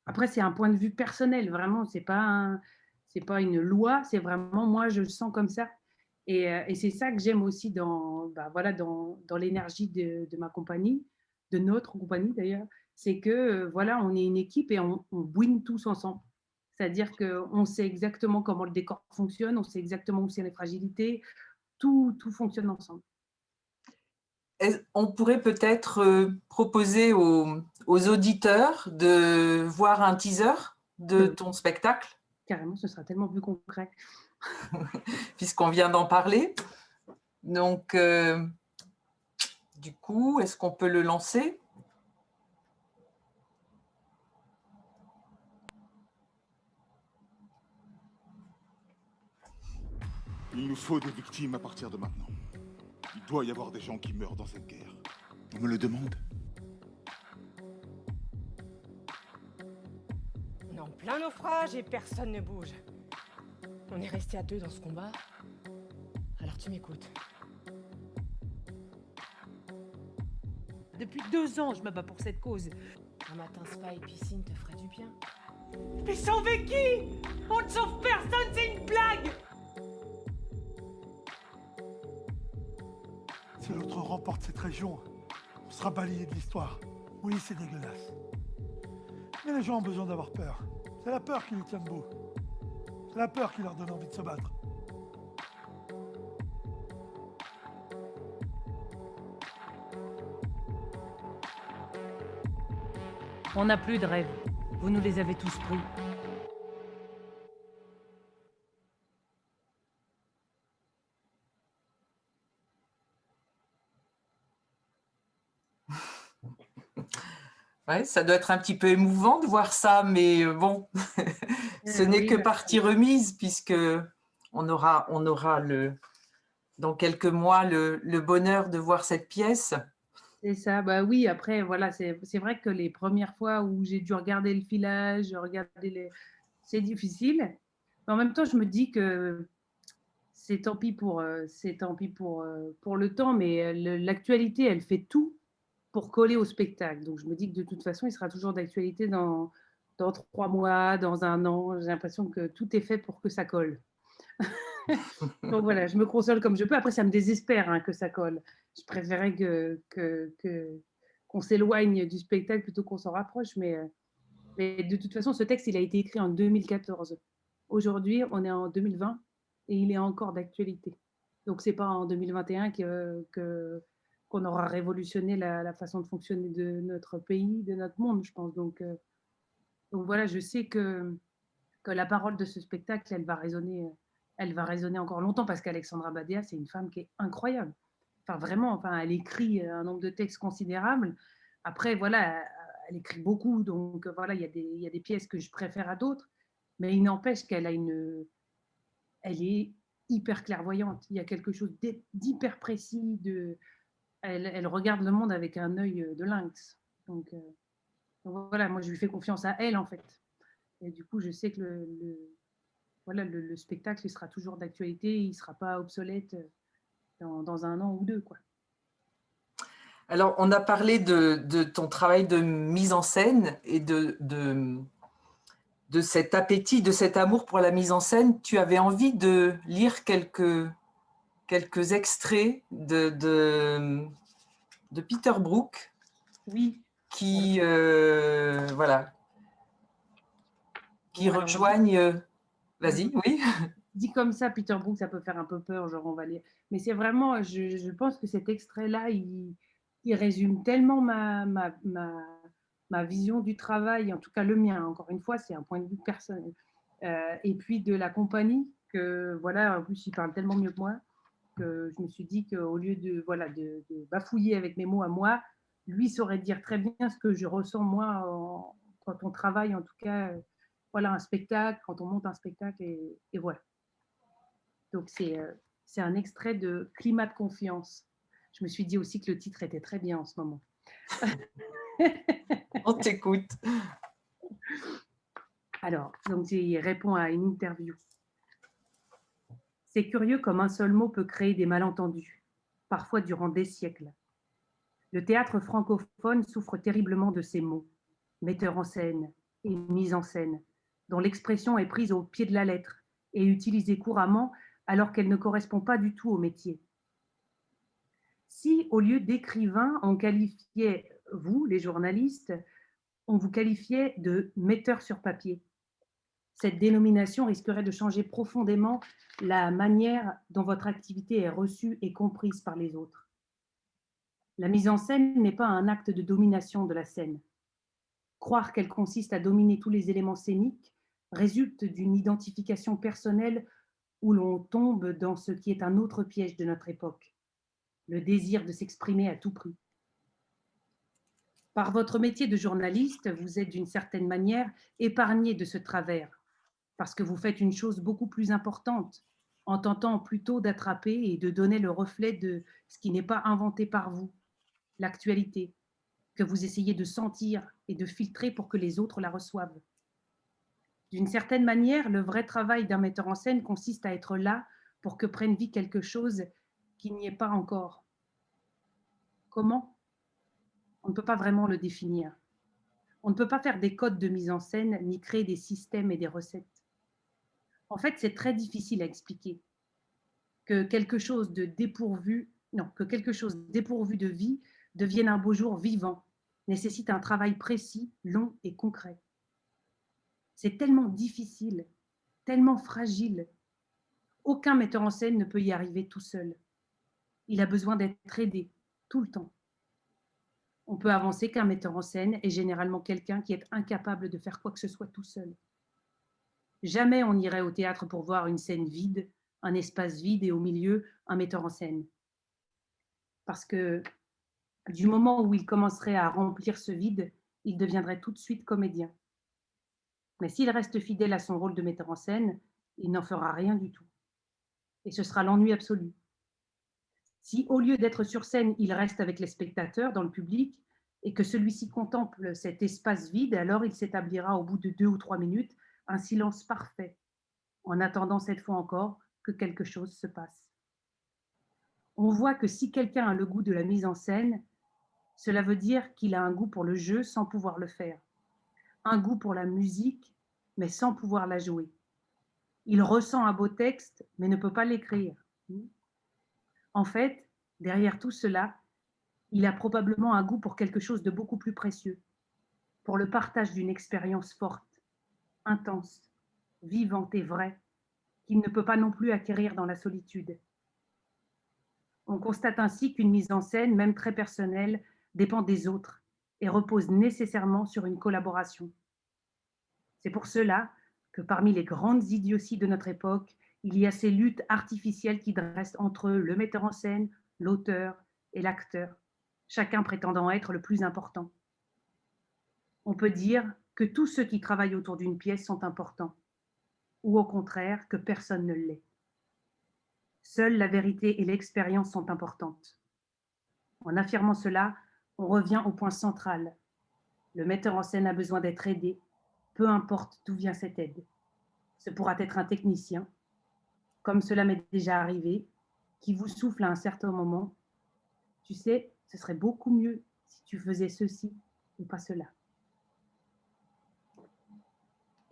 Après, c'est un point de vue personnel, vraiment, c'est pas une loi, c'est vraiment moi, je le sens comme ça. Et c'est ça que j'aime aussi voilà, dans l'énergie de ma compagnie, de notre compagnie d'ailleurs, c'est que voilà, on est une équipe et on bouine tous ensemble. C'est-à-dire qu'on sait exactement comment le décor fonctionne, on sait exactement où sont les fragilités, tout fonctionne ensemble. On pourrait peut-être proposer aux auditeurs de voir un teaser de Mais ton spectacle, carrément, ce sera tellement plus concret. puisqu'on vient d'en parler. Donc, du coup, est-ce qu'on peut le lancer? Il nous faut des victimes à partir de maintenant. Il doit y avoir des gens qui meurent dans cette guerre. On me le demande. On est en plein naufrage et personne ne bouge. On est resté à 2 dans ce combat. Alors tu m'écoutes. Depuis 2 ans, je me bats pour cette cause. Un matin spa et piscine te ferait du bien. Mais sauver qui? On ne sauve personne, c'est une blague! Si l'autre remporte cette région, on sera balayé de l'histoire. Oui, c'est dégueulasse. Mais les gens ont besoin d'avoir peur. C'est la peur qui les tient debout. C'est la peur qui leur donne envie de se battre. On n'a plus de rêves. Vous nous les avez tous pris. Ouais, ça doit être un petit peu émouvant de voir ça, mais bon, ce n'est Oui, que partie remise, puisque on aura dans quelques mois le bonheur de voir cette pièce. c'est ça, bah oui, après, voilà, c'est vrai que les premières fois où j'ai dû regarder le filage, c'est difficile. Mais en même temps, je me dis que c'est tant pis pour le temps, mais l'actualité, elle fait tout pour coller au spectacle. Donc, je me dis que de toute façon, il sera toujours d'actualité dans 3 mois, dans un an. J'ai l'impression que tout est fait pour que ça colle. Donc voilà, je me console comme je peux. Après, ça me désespère hein, que ça colle. Je préférais qu'on s'éloigne du spectacle plutôt qu'on s'en rapproche. Mais de toute façon, ce texte, il a été écrit en 2014. Aujourd'hui, on est en 2020 et il est encore d'actualité. Donc, ce n'est pas en 2021 qu'on aura révolutionné la façon de fonctionner de notre pays, de notre monde, je pense. Donc voilà, je sais que la parole de ce spectacle, elle va résonner encore longtemps parce qu'Alexandra Badia, c'est une femme qui est incroyable. Enfin, vraiment, enfin, elle écrit un nombre de textes considérable. Après, voilà, elle écrit beaucoup, donc voilà, il y a des pièces que je préfère à d'autres, mais il n'empêche elle est hyper clairvoyante. Il y a quelque chose d'hyper précis, elle regarde le monde avec un œil de lynx. Donc voilà, moi je lui fais confiance à elle en fait. Et du coup, je sais que voilà, le spectacle il sera toujours d'actualité, il ne sera pas obsolète dans un an ou deux. Quoi. Alors, on a parlé de ton travail de mise en scène et de cet appétit, de cet amour pour la mise en scène. Tu avais envie de lire quelques extraits de Peter Brook Oui. qui, voilà, qui Bon, alors, rejoignent. Vas-y, oui. dit comme ça, Peter Brook, ça peut faire un peu peur, genre on va lire. Mais c'est vraiment, je pense que cet extrait-là, il résume tellement ma vision du travail, en tout cas le mien, encore une fois, c'est un point de vue personnel. Et puis de la compagnie, que voilà, en plus, il parle tellement mieux que moi, que je me suis dit qu'au lieu de, voilà, de bafouiller avec mes mots à moi, lui saurait dire très bien ce que je ressens moi quand on travaille, en tout cas, voilà, un spectacle, quand on monte un spectacle, et voilà. Donc c'est un extrait de Climat de confiance. Je me suis dit aussi que le titre était très bien en ce moment. On t'écoute. Alors, donc il répond à une interview. C'est curieux comme un seul mot peut créer des malentendus, parfois durant des siècles. Le théâtre francophone souffre terriblement de ces mots, metteur en scène et mise en scène, dont l'expression est prise au pied de la lettre et utilisée couramment alors qu'elle ne correspond pas du tout au métier. Si, au lieu d'écrivain, on qualifiait, vous, les journalistes, on vous qualifiait de metteur sur papier, cette dénomination risquerait de changer profondément la manière dont votre activité est reçue et comprise par les autres. La mise en scène n'est pas un acte de domination de la scène. Croire qu'elle consiste à dominer tous les éléments scéniques résulte d'une identification personnelle où l'on tombe dans ce qui est un autre piège de notre époque, le désir de s'exprimer à tout prix. Par votre métier de journaliste, vous êtes d'une certaine manière épargné de ce travers, parce que vous faites une chose beaucoup plus importante, en tentant plutôt d'attraper et de donner le reflet de ce qui n'est pas inventé par vous, l'actualité, que vous essayez de sentir et de filtrer pour que les autres la reçoivent. D'une certaine manière, le vrai travail d'un metteur en scène consiste à être là pour que prenne vie quelque chose qui n'y est pas encore. Comment ? On ne peut pas vraiment le définir. On ne peut pas faire des codes de mise en scène ni créer des systèmes et des recettes. En fait, c'est très difficile à expliquer que quelque chose dépourvu de vie devienne un beau jour vivant, nécessite un travail précis, long et concret. C'est tellement difficile, tellement fragile. Aucun metteur en scène ne peut y arriver tout seul. Il a besoin d'être aidé tout le temps. On peut avancer qu'un metteur en scène est généralement quelqu'un qui est incapable de faire quoi que ce soit tout seul. Jamais on irait au théâtre pour voir une scène vide, un espace vide et au milieu, un metteur en scène. Parce que du moment où il commencerait à remplir ce vide, il deviendrait tout de suite comédien. Mais s'il reste fidèle à son rôle de metteur en scène, il n'en fera rien du tout. Et ce sera l'ennui absolu. Si au lieu d'être sur scène, il reste avec les spectateurs dans le public et que celui-ci contemple cet espace vide, alors il s'établira au bout de 2 ou 3 minutes un silence parfait, en attendant cette fois encore que quelque chose se passe. On voit que si quelqu'un a le goût de la mise en scène, cela veut dire qu'il a un goût pour le jeu sans pouvoir le faire, un goût pour la musique, mais sans pouvoir la jouer. Il ressent un beau texte, mais ne peut pas l'écrire. En fait, derrière tout cela, il a probablement un goût pour quelque chose de beaucoup plus précieux, pour le partage d'une expérience forte, intense, vivante et vraie, qu'il ne peut pas non plus acquérir dans la solitude. On constate ainsi qu'une mise en scène, même très personnelle, dépend des autres et repose nécessairement sur une collaboration. C'est pour cela que parmi les grandes idioties de notre époque, il y a ces luttes artificielles qui dressent entre le metteur en scène, l'auteur et l'acteur, chacun prétendant être le plus important. On peut dire que tous ceux qui travaillent autour d'une pièce sont importants, ou au contraire que personne ne l'est. Seules la vérité et l'expérience sont importantes. En affirmant cela, on revient au point central. Le metteur en scène a besoin d'être aidé, peu importe d'où vient cette aide. Ce pourra être un technicien, comme cela m'est déjà arrivé, qui vous souffle à un certain moment. Tu sais, ce serait beaucoup mieux si tu faisais ceci ou pas cela.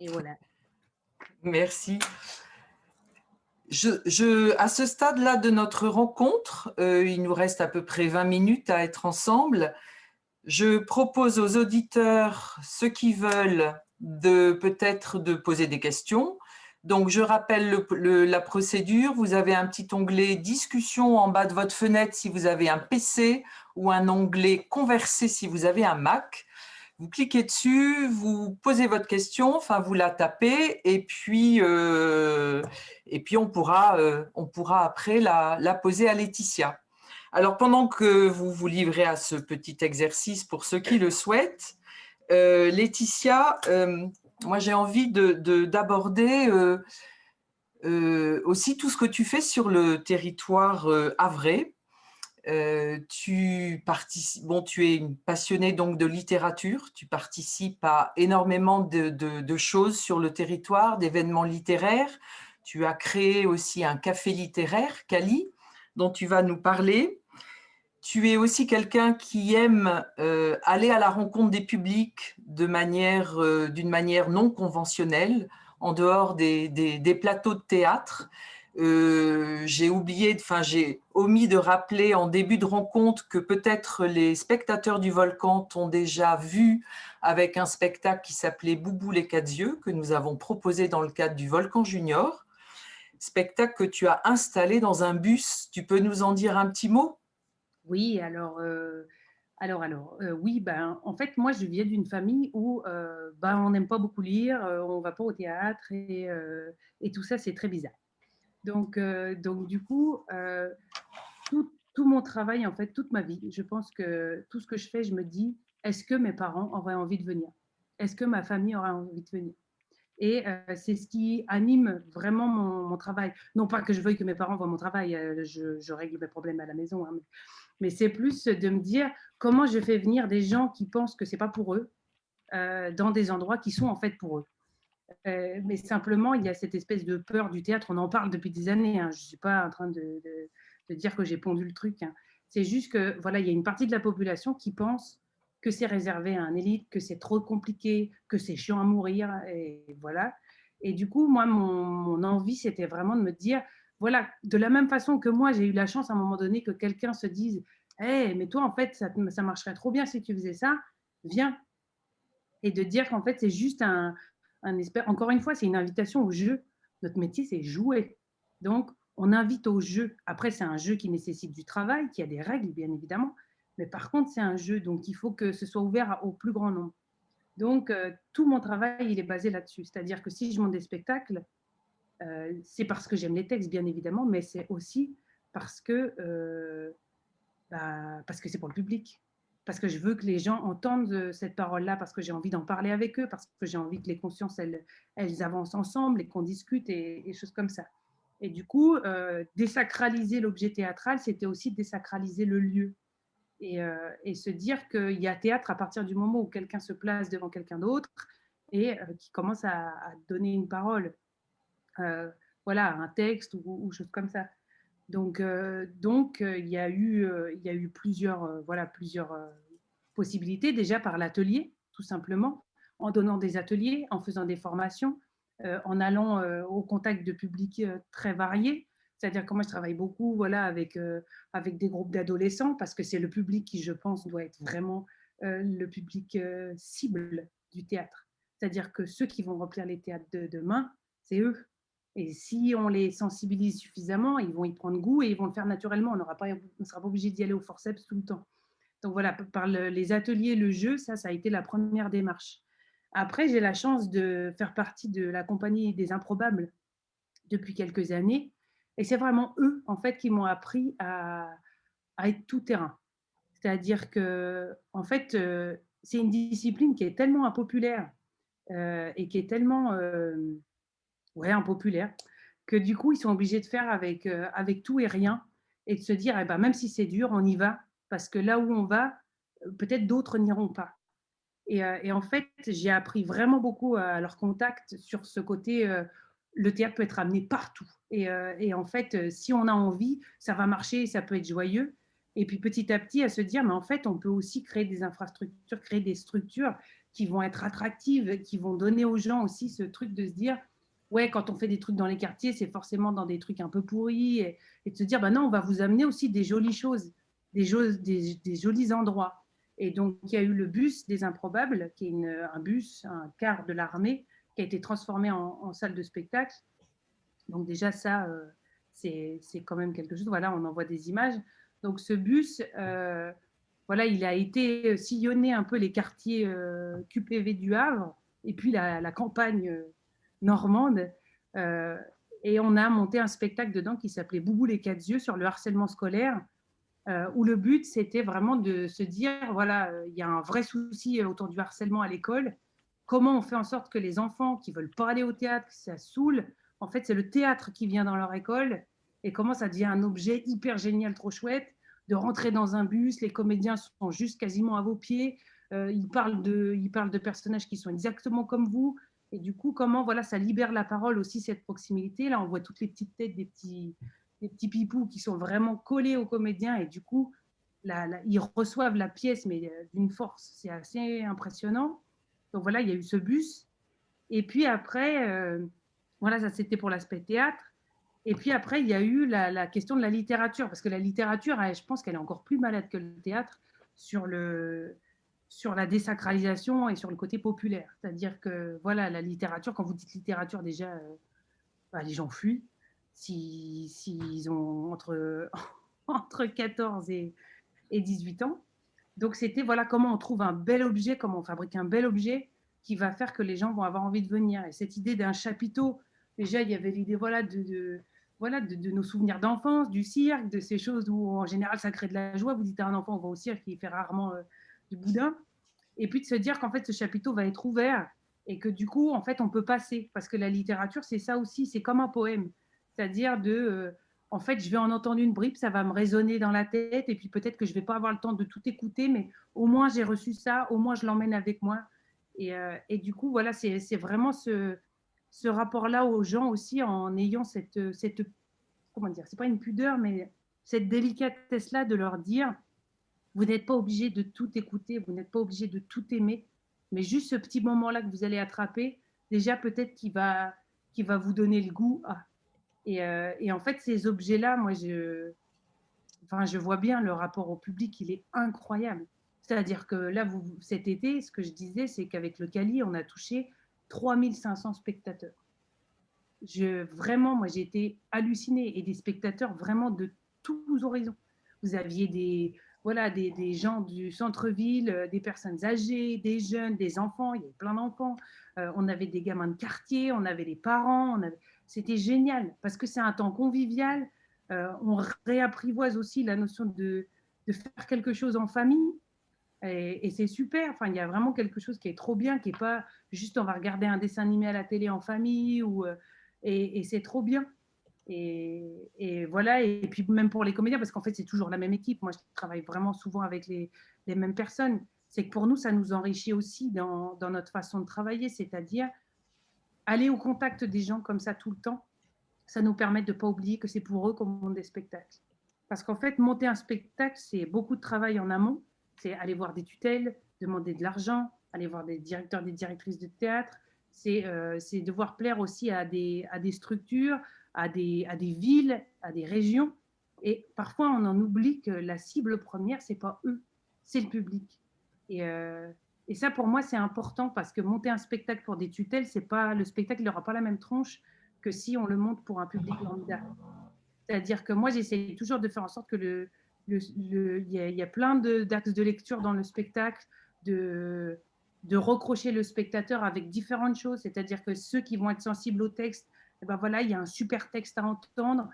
Et voilà. Merci. À ce stade-là de notre rencontre, il nous reste à peu près 20 minutes à être ensemble. Je propose aux auditeurs, ceux qui veulent, peut-être de poser des questions. Donc, je rappelle la procédure. Vous avez un petit onglet « Discussion » en bas de votre fenêtre si vous avez un PC ou un onglet « Converser » si vous avez un Mac. Vous cliquez dessus, vous posez votre question, enfin vous la tapez et puis on pourra après la poser à Laetitia. Alors pendant que vous vous livrez à ce petit exercice pour ceux qui le souhaitent, Laetitia, moi j'ai envie d'aborder aussi tout ce que tu fais sur le territoire havrais. Tu es une passionnée donc de littérature, tu participes à énormément de choses sur le territoire, d'événements littéraires. Tu as créé aussi un café littéraire, Cali, dont tu vas nous parler. Tu es aussi quelqu'un qui aime aller à la rencontre des publics d'une manière non conventionnelle, en dehors des plateaux de théâtre. J'ai omis de rappeler en début de rencontre que peut-être les spectateurs du Volcan t'ont déjà vu avec un spectacle qui s'appelait Boubou les quatre yeux, que nous avons proposé dans le cadre du Volcan Junior. Spectacle que tu as installé dans un bus. Tu peux nous en dire un petit mot ? Oui, oui, en fait, moi, je viens d'une famille où on n'aime pas beaucoup lire, on ne va pas au théâtre et tout ça, c'est très bizarre. Donc du coup, tout mon travail, en fait, toute ma vie, je pense que tout ce que je fais, je me dis, est-ce que mes parents auraient envie de venir? Est-ce que ma famille aurait envie de venir? Et c'est ce qui anime vraiment mon travail. Non pas que je veuille que mes parents voient mon travail, je règle mes problèmes à la maison, hein, mais c'est plus de me dire comment je fais venir des gens qui pensent que c'est pas pour eux dans des endroits qui sont en fait pour eux. Mais simplement, il y a cette espèce de peur du théâtre. On en parle depuis des années. Hein. Je ne suis pas en train de dire que j'ai pondu le truc. Hein. C'est juste que voilà, il y a une partie de la population qui pense que c'est réservé à un élite, que c'est trop compliqué, que c'est chiant à mourir, et voilà. Et du coup, moi, mon envie, c'était vraiment de me dire, voilà, de la même façon que moi, j'ai eu la chance à un moment donné que quelqu'un se dise, hey, mais toi, en fait, ça marcherait trop bien si tu faisais ça, viens. Et de dire qu'en fait, c'est juste encore une fois, c'est une invitation au jeu. Notre métier, c'est jouer. Donc, on invite au jeu. Après, c'est un jeu qui nécessite du travail, qui a des règles, bien évidemment. Mais par contre, c'est un jeu, donc il faut que ce soit ouvert au plus grand nombre. Donc, tout mon travail, il est basé là-dessus. C'est-à-dire que si je monte des spectacles, c'est parce que j'aime les textes, bien évidemment, mais c'est aussi parce que c'est pour le public. Parce que je veux que les gens entendent cette parole-là, parce que j'ai envie d'en parler avec eux, parce que j'ai envie que les consciences, elles avancent ensemble et qu'on discute et choses comme ça. Et du coup, désacraliser l'objet théâtral, c'était aussi désacraliser le lieu. Et se dire qu'il y a théâtre à partir du moment où quelqu'un se place devant quelqu'un d'autre et qui commence à donner une parole. Voilà, un texte ou choses comme ça. Donc, il y a eu plusieurs possibilités, déjà par l'atelier, tout simplement, en donnant des ateliers, en faisant des formations, en allant au contact de publics très variés. C'est-à-dire que moi, je travaille beaucoup voilà, avec des groupes d'adolescents, parce que c'est le public qui, je pense, doit être vraiment le public cible du théâtre. C'est-à-dire que ceux qui vont remplir les théâtres de demain, c'est eux. Et si on les sensibilise suffisamment, ils vont y prendre goût et ils vont le faire naturellement. On ne sera pas obligé d'y aller au forceps tout le temps. Donc voilà, par les ateliers, le jeu, ça a été la première démarche. Après, j'ai la chance de faire partie de la compagnie des Improbables depuis quelques années. Et c'est vraiment eux, en fait, qui m'ont appris à être tout terrain. C'est-à-dire que, en fait, c'est une discipline qui est tellement impopulaire et qui est tellement impopulaire, que du coup, ils sont obligés de faire avec tout et rien et de se dire, eh ben, même si c'est dur, on y va, parce que là où on va, peut-être d'autres n'iront pas. Et en fait, j'ai appris vraiment beaucoup à leur contact sur ce côté, le théâtre peut être amené partout. Et en fait, si on a envie, ça va marcher, ça peut être joyeux. Et puis petit à petit, à se dire, mais en fait, on peut aussi créer des infrastructures, créer des structures qui vont être attractives, qui vont donner aux gens aussi ce truc de se dire, ouais, quand on fait des trucs dans les quartiers, c'est forcément dans des trucs un peu pourris. Et de se dire, bah non, on va vous amener aussi des jolies choses, des jolis endroits. Et donc, il y a eu le bus des Improbables, qui est un bus, un car de l'armée, qui a été transformé en salle de spectacle. Donc déjà, ça, c'est quand même quelque chose. Voilà, on envoie des images. Donc ce bus, voilà, il a été sillonner un peu les quartiers QPV du Havre et puis la campagne normande. Euh, et on a monté un spectacle dedans qui s'appelait Boubou les quatre yeux sur le harcèlement scolaire, où le but, c'était vraiment de se dire, voilà, il y a un vrai souci autour du harcèlement à l'école. Comment on fait en sorte que les enfants qui veulent pas aller au théâtre, que ça saoule, en fait, c'est le théâtre qui vient dans leur école, et comment ça devient un objet hyper génial, trop chouette, de rentrer dans un bus, les comédiens sont juste quasiment à vos pieds, ils parlent de personnages qui sont exactement comme vous, et du coup, comment voilà, ça libère la parole aussi, cette proximité. Là, on voit toutes les petites têtes des petits pipous qui sont vraiment collés aux comédiens, et du coup, ils reçoivent la pièce, mais d'une force, c'est assez impressionnant. Donc voilà, il y a eu ce bus. Et puis après, voilà, ça c'était pour l'aspect théâtre. Et puis après, il y a eu la question de la littérature, parce que la littérature, je pense qu'elle est encore plus malade que le théâtre sur la désacralisation et sur le côté populaire. C'est-à-dire que voilà, la littérature, quand vous dites littérature, déjà, les gens fuient. S'ils ont entre 14 et 18 ans. Donc, c'était voilà comment on trouve un bel objet, comment on fabrique un bel objet qui va faire que les gens vont avoir envie de venir. Et cette idée d'un chapiteau, déjà, il y avait l'idée voilà, de nos souvenirs d'enfance, du cirque, de ces choses où, en général, ça crée de la joie. Vous dites à un enfant, on va au cirque, il fait rarement du boudin. Et puis de se dire qu'en fait, ce chapiteau va être ouvert et que du coup, en fait, on peut passer. Parce que la littérature, c'est ça aussi, c'est comme un poème. C'est-à-dire en fait, je vais en entendre une bribe, ça va me résonner dans la tête, et puis peut-être que je ne vais pas avoir le temps de tout écouter, mais au moins j'ai reçu ça, au moins je l'emmène avec moi. Et du coup, voilà, c'est vraiment ce rapport-là aux gens aussi, en ayant cette comment dire, c'est pas une pudeur, mais cette délicatesse-là de leur dire, vous n'êtes pas obligé de tout écouter, vous n'êtes pas obligé de tout aimer, mais juste ce petit moment-là que vous allez attraper, déjà peut-être qu'il va vous donner le goût. Et en fait, ces objets-là, moi, je vois bien le rapport au public, il est incroyable. C'est-à-dire que là, cet été, ce que je disais, c'est qu'avec le Cali, on a touché 3500 spectateurs. Vraiment, moi, j'ai été hallucinée, et des spectateurs vraiment de tous horizons. Vous aviez des gens du centre-ville, des personnes âgées, des jeunes, des enfants, il y avait plein d'enfants. On avait des gamins de quartier, on avait les parents, c'était génial parce que c'est un temps convivial. On réapprivoise aussi la notion de faire quelque chose en famille. Et c'est super. Enfin, il y a vraiment quelque chose qui est trop bien, qui n'est pas juste on va regarder un dessin animé à la télé en famille, et c'est trop bien. Et voilà, et puis même pour les comédiens, parce qu'en fait, c'est toujours la même équipe. Moi, je travaille vraiment souvent avec les mêmes personnes. C'est que pour nous, ça nous enrichit aussi dans notre façon de travailler, c'est-à-dire aller au contact des gens comme ça tout le temps. Ça nous permet de ne pas oublier que c'est pour eux qu'on monte des spectacles. Parce qu'en fait, monter un spectacle, c'est beaucoup de travail en amont. C'est aller voir des tutelles, demander de l'argent, aller voir des directeurs, des directrices de théâtre. C'est devoir plaire aussi à des structures, à des villes, à des régions. Et parfois, on en oublie que la cible première, ce n'est pas eux, c'est le public. Et ça, pour moi, c'est important parce que monter un spectacle pour des tutelles, c'est pas, le spectacle n'aura pas la même tronche que si on le monte pour un public lambda. C'est-à-dire que moi, j'essaie toujours de faire en sorte que il y a plein d'axes de lecture dans le spectacle, de recrocher le spectateur avec différentes choses. C'est-à-dire que ceux qui vont être sensibles au texte, eh ben voilà, il y a un super texte à entendre.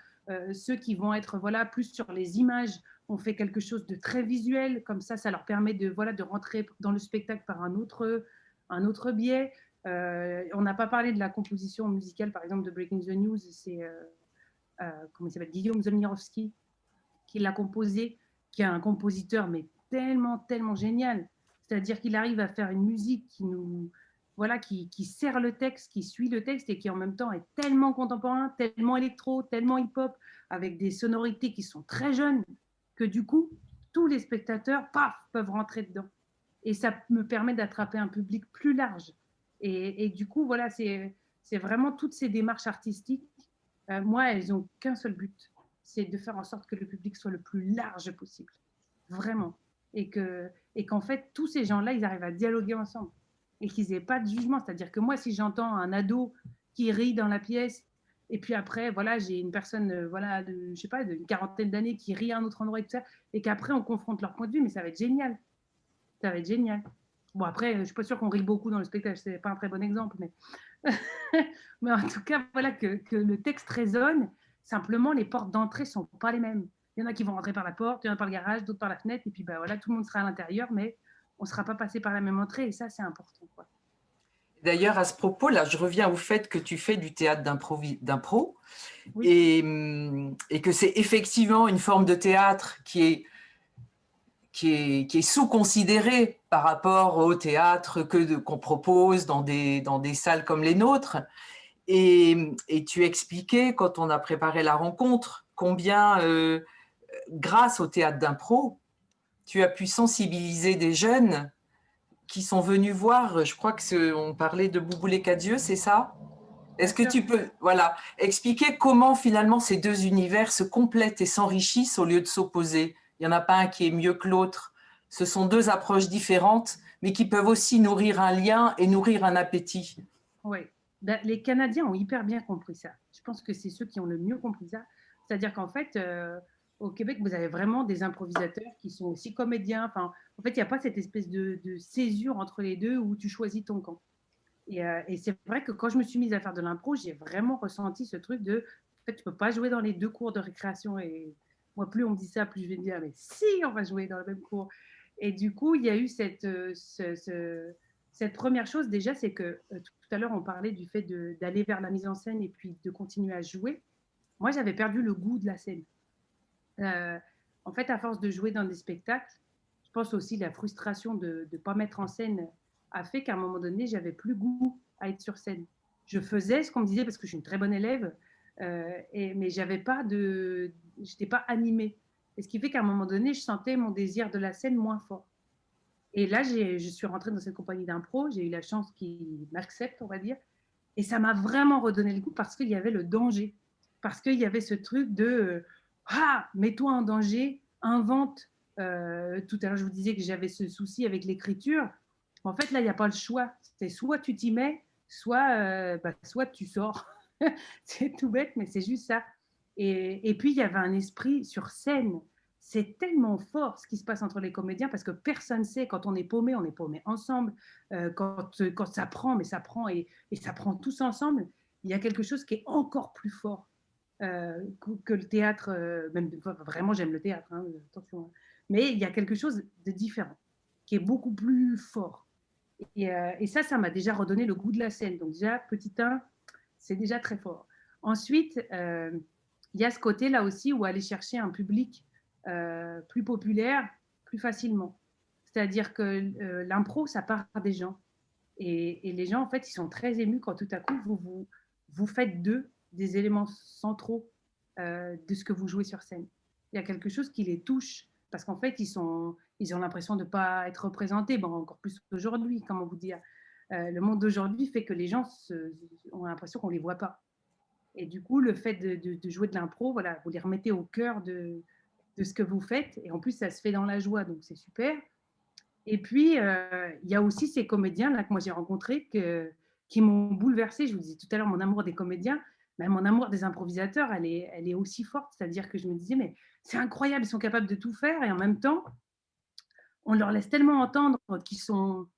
Ceux qui vont être plus sur les images, on fait quelque chose de très visuel. Comme ça leur permet de rentrer dans le spectacle par un autre biais. On n'a pas parlé de la composition musicale, par exemple, de Breaking the News. C'est comment il s'appelle, Guillaume Zomirowski, qui l'a composé, qui est un compositeur mais tellement génial. C'est-à-dire qu'il arrive à faire une musique qui sert le texte, qui suit le texte et qui en même temps est tellement contemporain, tellement électro, tellement hip-hop, avec des sonorités qui sont très jeunes, que du coup, tous les spectateurs, peuvent rentrer dedans. Et ça me permet d'attraper un public plus large. Et du coup, voilà, c'est vraiment toutes ces démarches artistiques. Moi, elles n'ont qu'un seul but, c'est de faire en sorte que le public soit le plus large possible. Vraiment. Et qu'en fait, tous ces gens-là, ils arrivent à dialoguer ensemble et qu'ils n'aient pas de jugement. C'est-à-dire que moi, si j'entends un ado qui rit dans la pièce Et puis après, voilà, j'ai une personne, voilà, je sais pas, d'une quarantaine d'années qui rit à un autre endroit et tout ça, et qu'après, on confronte leur point de vue, mais ça va être génial. Ça va être génial. Bon, après, je suis pas sûre qu'on rit beaucoup dans le spectacle, c'est pas un très bon exemple, mais, mais en tout cas, voilà, que le texte résonne. Simplement, les portes d'entrée sont pas les mêmes. Il y en a qui vont rentrer par la porte, il y en a par le garage, d'autres par la fenêtre, et puis bah, voilà, tout le monde sera à l'intérieur, mais on ne sera pas passé par la même entrée, et ça, c'est important, quoi. D'ailleurs, à ce propos, là, je reviens au fait que tu fais du théâtre d'impro Oui. et que c'est effectivement une forme de théâtre qui est sous-considérée par rapport au théâtre qu'on propose dans des salles comme les nôtres. Et tu expliquais, quand on a préparé la rencontre, combien, grâce au théâtre d'impro, tu as pu sensibiliser des jeunes qui sont venus voir, je crois qu'on parlait de Boubou les quatre yeux, c'est ça? Est-ce que Bien sûr. tu peux expliquer comment finalement ces deux univers se complètent et s'enrichissent au lieu de s'opposer? Il n'y en a pas un qui est mieux que l'autre. Ce sont deux approches différentes, mais qui peuvent aussi nourrir un lien et nourrir un appétit. Oui. Ben, les Canadiens ont hyper bien compris ça. Je pense que c'est ceux qui ont le mieux compris ça. C'est-à-dire qu'en fait, au Québec, vous avez vraiment des improvisateurs qui sont aussi comédiens. Enfin, en fait, il n'y a pas cette espèce de césure entre les deux où tu choisis ton camp. Et c'est vrai que quand je me suis mise à faire de l'impro, j'ai vraiment ressenti ce truc de, en fait, tu ne peux pas jouer dans les deux cours de récréation. Et moi, plus on me dit ça, plus je vais me dire, mais si, on va jouer dans le même cours. Et du coup, il y a eu cette première chose, déjà, c'est que tout à l'heure, on parlait du fait d'aller vers la mise en scène et puis de continuer à jouer. Moi, j'avais perdu le goût de la scène. Euh, En fait, à force de jouer dans des spectacles, je pense aussi la frustration de ne pas mettre en scène a fait qu'à un moment donné, j'avais plus goût à être sur scène. Je faisais ce qu'on me disait parce que je suis une très bonne élève, mais j'étais pas animée. Et ce qui fait qu'à un moment donné, je sentais mon désir de la scène moins fort. Et là, je suis rentrée dans cette compagnie d'impro, j'ai eu la chance qu'ils m'acceptent, on va dire, et ça m'a vraiment redonné le goût parce qu'il y avait le danger, parce qu'il y avait ce truc de ah, mets-toi en danger, invente. Tout à l'heure, je vous disais que j'avais ce souci avec l'écriture. En fait, là, il n'y a pas le choix. C'est soit tu t'y mets, soit tu sors. C'est tout bête, mais c'est juste ça. Et puis, il y avait un esprit sur scène. C'est tellement fort ce qui se passe entre les comédiens parce que personne ne sait quand on est paumé ensemble. Quand ça prend, mais ça prend et ça prend tous ensemble. Il y a quelque chose qui est encore plus fort que le théâtre. Même vraiment, j'aime le théâtre, hein, attention. Mais il y a quelque chose de différent qui est beaucoup plus fort. Et ça m'a déjà redonné le goût de la scène. Donc déjà, petit 1, c'est déjà très fort. Ensuite, il y a ce côté-là aussi où aller chercher un public plus populaire, plus facilement. C'est-à-dire que l'impro, ça part des gens. Et les gens, en fait, ils sont très émus quand tout à coup, vous faites d'eux des éléments centraux de ce que vous jouez sur scène. Il y a quelque chose qui les touche parce qu'en fait, ils ont l'impression de ne pas être représentés. Bon, encore plus aujourd'hui, comment vous dire. Le monde d'aujourd'hui fait que les gens ont l'impression qu'on ne les voit pas. Et du coup, le fait de jouer de l'impro, voilà, vous les remettez au cœur de ce que vous faites. Et en plus, ça se fait dans la joie, donc c'est super. Et puis, il y a aussi ces comédiens là, que moi j'ai rencontrés qui m'ont bouleversée. Je vous disais tout à l'heure, mon amour des comédiens, mais mon amour des improvisateurs, elle est aussi forte. C'est-à-dire que je me disais, mais c'est incroyable, ils sont capables de tout faire. Et en même temps, on leur laisse tellement entendre qu'ils sont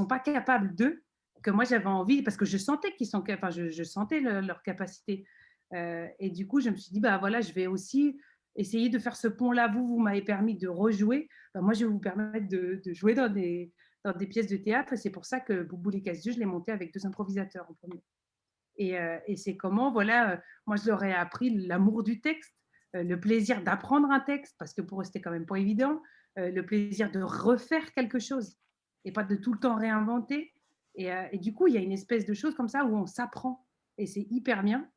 pas capables d'eux, que moi j'avais envie, parce que je sentais qu'ils sont, enfin je sentais leur capacité. Et du coup, je me suis dit, bah voilà, je vais aussi essayer de faire ce pont-là. Vous m'avez permis de rejouer. Bah, moi, je vais vous permettre de jouer dans des pièces de théâtre. Et c'est pour ça que Boubou les Casse-Yeux, je l'ai monté avec 2 improvisateurs en premier. Et c'est comment, voilà, moi, je leur ai appris l'amour du texte, le plaisir d'apprendre un texte, parce que pour eux, c'était quand même pas évident, le plaisir de refaire quelque chose et pas de tout le temps réinventer. Et du coup, il y a une espèce de chose comme ça où on s'apprend et c'est hyper bien.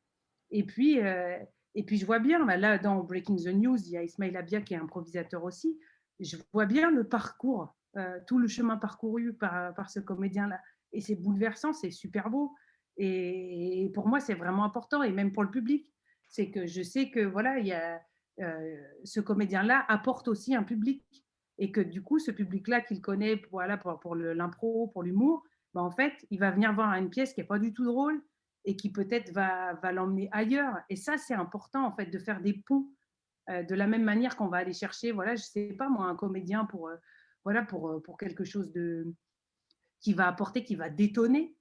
Et puis, je vois bien, là, dans Breaking the News, il y a Ismail Abia qui est improvisateur aussi. Je vois bien le parcours, tout le chemin parcouru par ce comédien-là. Et c'est bouleversant, c'est super beau. Et pour moi, c'est vraiment important, et même pour le public. C'est que je sais que voilà, il y a, ce comédien-là apporte aussi un public. Et que du coup, ce public-là qu'il connaît voilà, pour l'impro, pour l'humour, ben, en fait, il va venir voir une pièce qui n'est pas du tout drôle, et qui peut-être va l'emmener ailleurs. Et ça, c'est important, en fait, de faire des ponts. De la même manière qu'on va aller chercher, voilà, je sais pas moi, un comédien pour quelque chose qui va apporter, qui va détonner.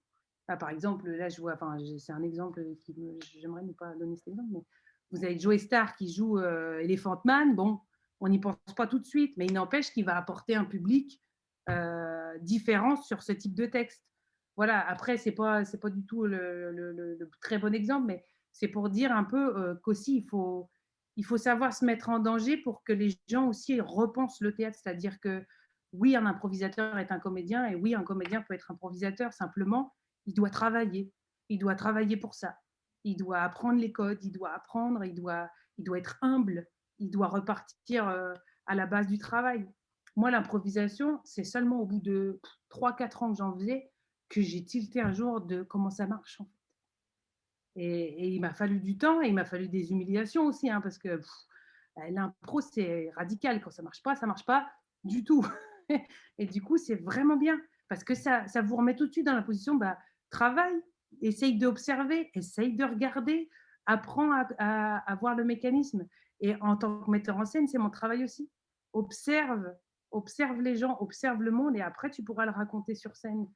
Par exemple, là, je vois, enfin, c'est un exemple j'aimerais ne pas donner cet exemple, mais vous avez Joe Star qui joue Elephant Man. Bon, on n'y pense pas tout de suite, mais il n'empêche qu'il va apporter un public différent sur ce type de texte. Voilà, après, c'est pas du tout le très bon exemple, mais c'est pour dire un peu qu'aussi, il faut savoir se mettre en danger pour que les gens aussi repensent le théâtre. C'est-à-dire que oui, un improvisateur est un comédien, et oui, un comédien peut être improvisateur. Simplement, il doit travailler. Il doit travailler pour ça. Il doit apprendre les codes, il doit apprendre, il doit être humble, il doit repartir à la base du travail. Moi, l'improvisation, c'est seulement au bout de 3-4 ans que j'en faisais que j'ai tilté un jour de comment ça marche, en fait. Et il m'a fallu du temps, et il m'a fallu des humiliations aussi, hein, parce que l'impro, c'est radical. Quand ça marche pas du tout. Et du coup, c'est vraiment bien, parce que ça vous remet tout de suite dans la position, travaille, essaye d'observer, essaye de regarder, apprends à voir le mécanisme. Et en tant que metteur en scène, c'est mon travail aussi. Observe les gens, observe le monde, et après, tu pourras le raconter sur scène.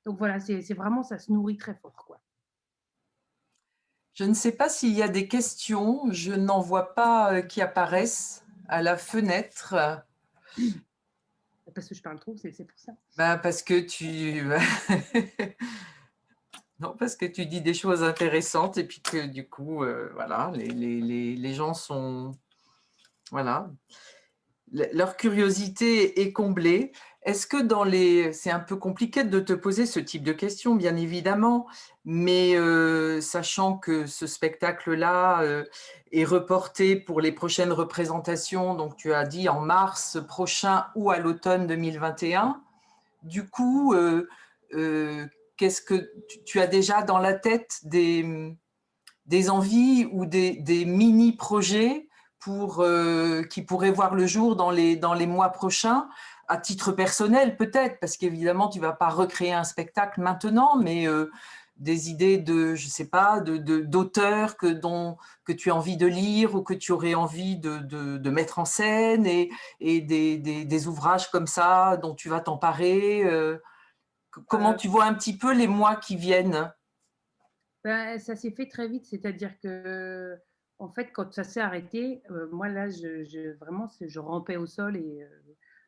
Donc voilà, c'est vraiment, ça se nourrit très fort, quoi. Je ne sais pas s'il y a des questions. Je n'en vois pas qui apparaissent à la fenêtre. Parce que je parle trop, c'est pour ça. Parce que tu... Non, parce que tu dis des choses intéressantes, et puis que du coup, voilà, les gens sont... Voilà. Leur curiosité est comblée. Est-ce que dans les... C'est un peu compliqué de te poser ce type de questions, bien évidemment, mais sachant que ce spectacle-là est reporté pour les prochaines représentations, donc tu as dit en mars prochain ou à l'automne 2021, du coup, qu'est-ce que tu as déjà dans la tête des envies ou des mini-projets qui pourraient voir le jour dans les mois prochains, à titre personnel peut-être, parce qu'évidemment, tu ne vas pas recréer un spectacle maintenant, mais des idées je sais pas, d'auteurs que tu as envie de lire ou que tu aurais envie de mettre en scène, et des ouvrages comme ça dont tu vas t'emparer. Comment tu vois un petit peu les mois qui viennent? Ça s'est fait très vite, c'est-à-dire que, en fait, quand ça s'est arrêté, moi là, vraiment, je rampais au sol, et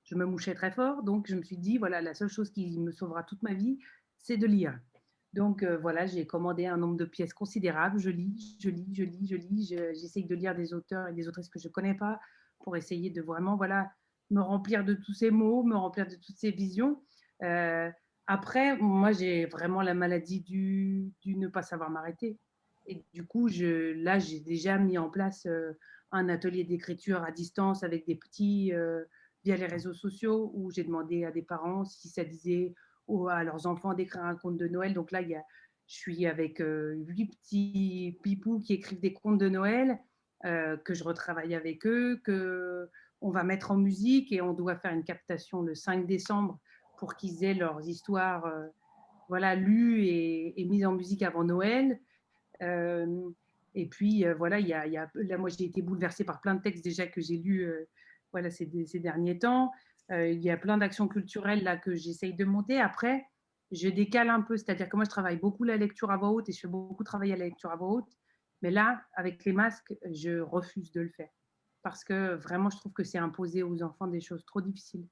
je me mouchais très fort. Donc, je me suis dit, voilà, la seule chose qui me sauvera toute ma vie, c'est de lire. Donc, voilà, j'ai commandé un nombre de pièces considérable. Je lis. J'essaye de lire des auteurs et des autrices que je ne connais pas, pour essayer de vraiment, voilà, me remplir de tous ces mots, me remplir de toutes ces visions. Après, moi, j'ai vraiment la maladie du ne pas savoir m'arrêter. Et du coup, là, j'ai déjà mis en place un atelier d'écriture à distance avec des petits via les réseaux sociaux, où j'ai demandé à des parents si ça disait à leurs enfants d'écrire un conte de Noël. Donc là, je suis avec 8 petits pipous qui écrivent des contes de Noël, que je retravaille avec eux, qu'on va mettre en musique, et on doit faire une captation le 5 décembre pour qu'ils aient leurs histoires voilà, lues et mises en musique avant Noël. Et puis, voilà, là, moi, j'ai été bouleversée par plein de textes déjà que j'ai lus voilà, ces derniers temps. Il y a plein d'actions culturelles là que j'essaye de monter. Après, je décale un peu, c'est-à-dire que moi, je travaille beaucoup la lecture à voix haute, et je fais beaucoup travailler la lecture à voix haute. Mais là, avec les masques, je refuse de le faire, parce que vraiment, je trouve que c'est imposer aux enfants des choses trop difficiles.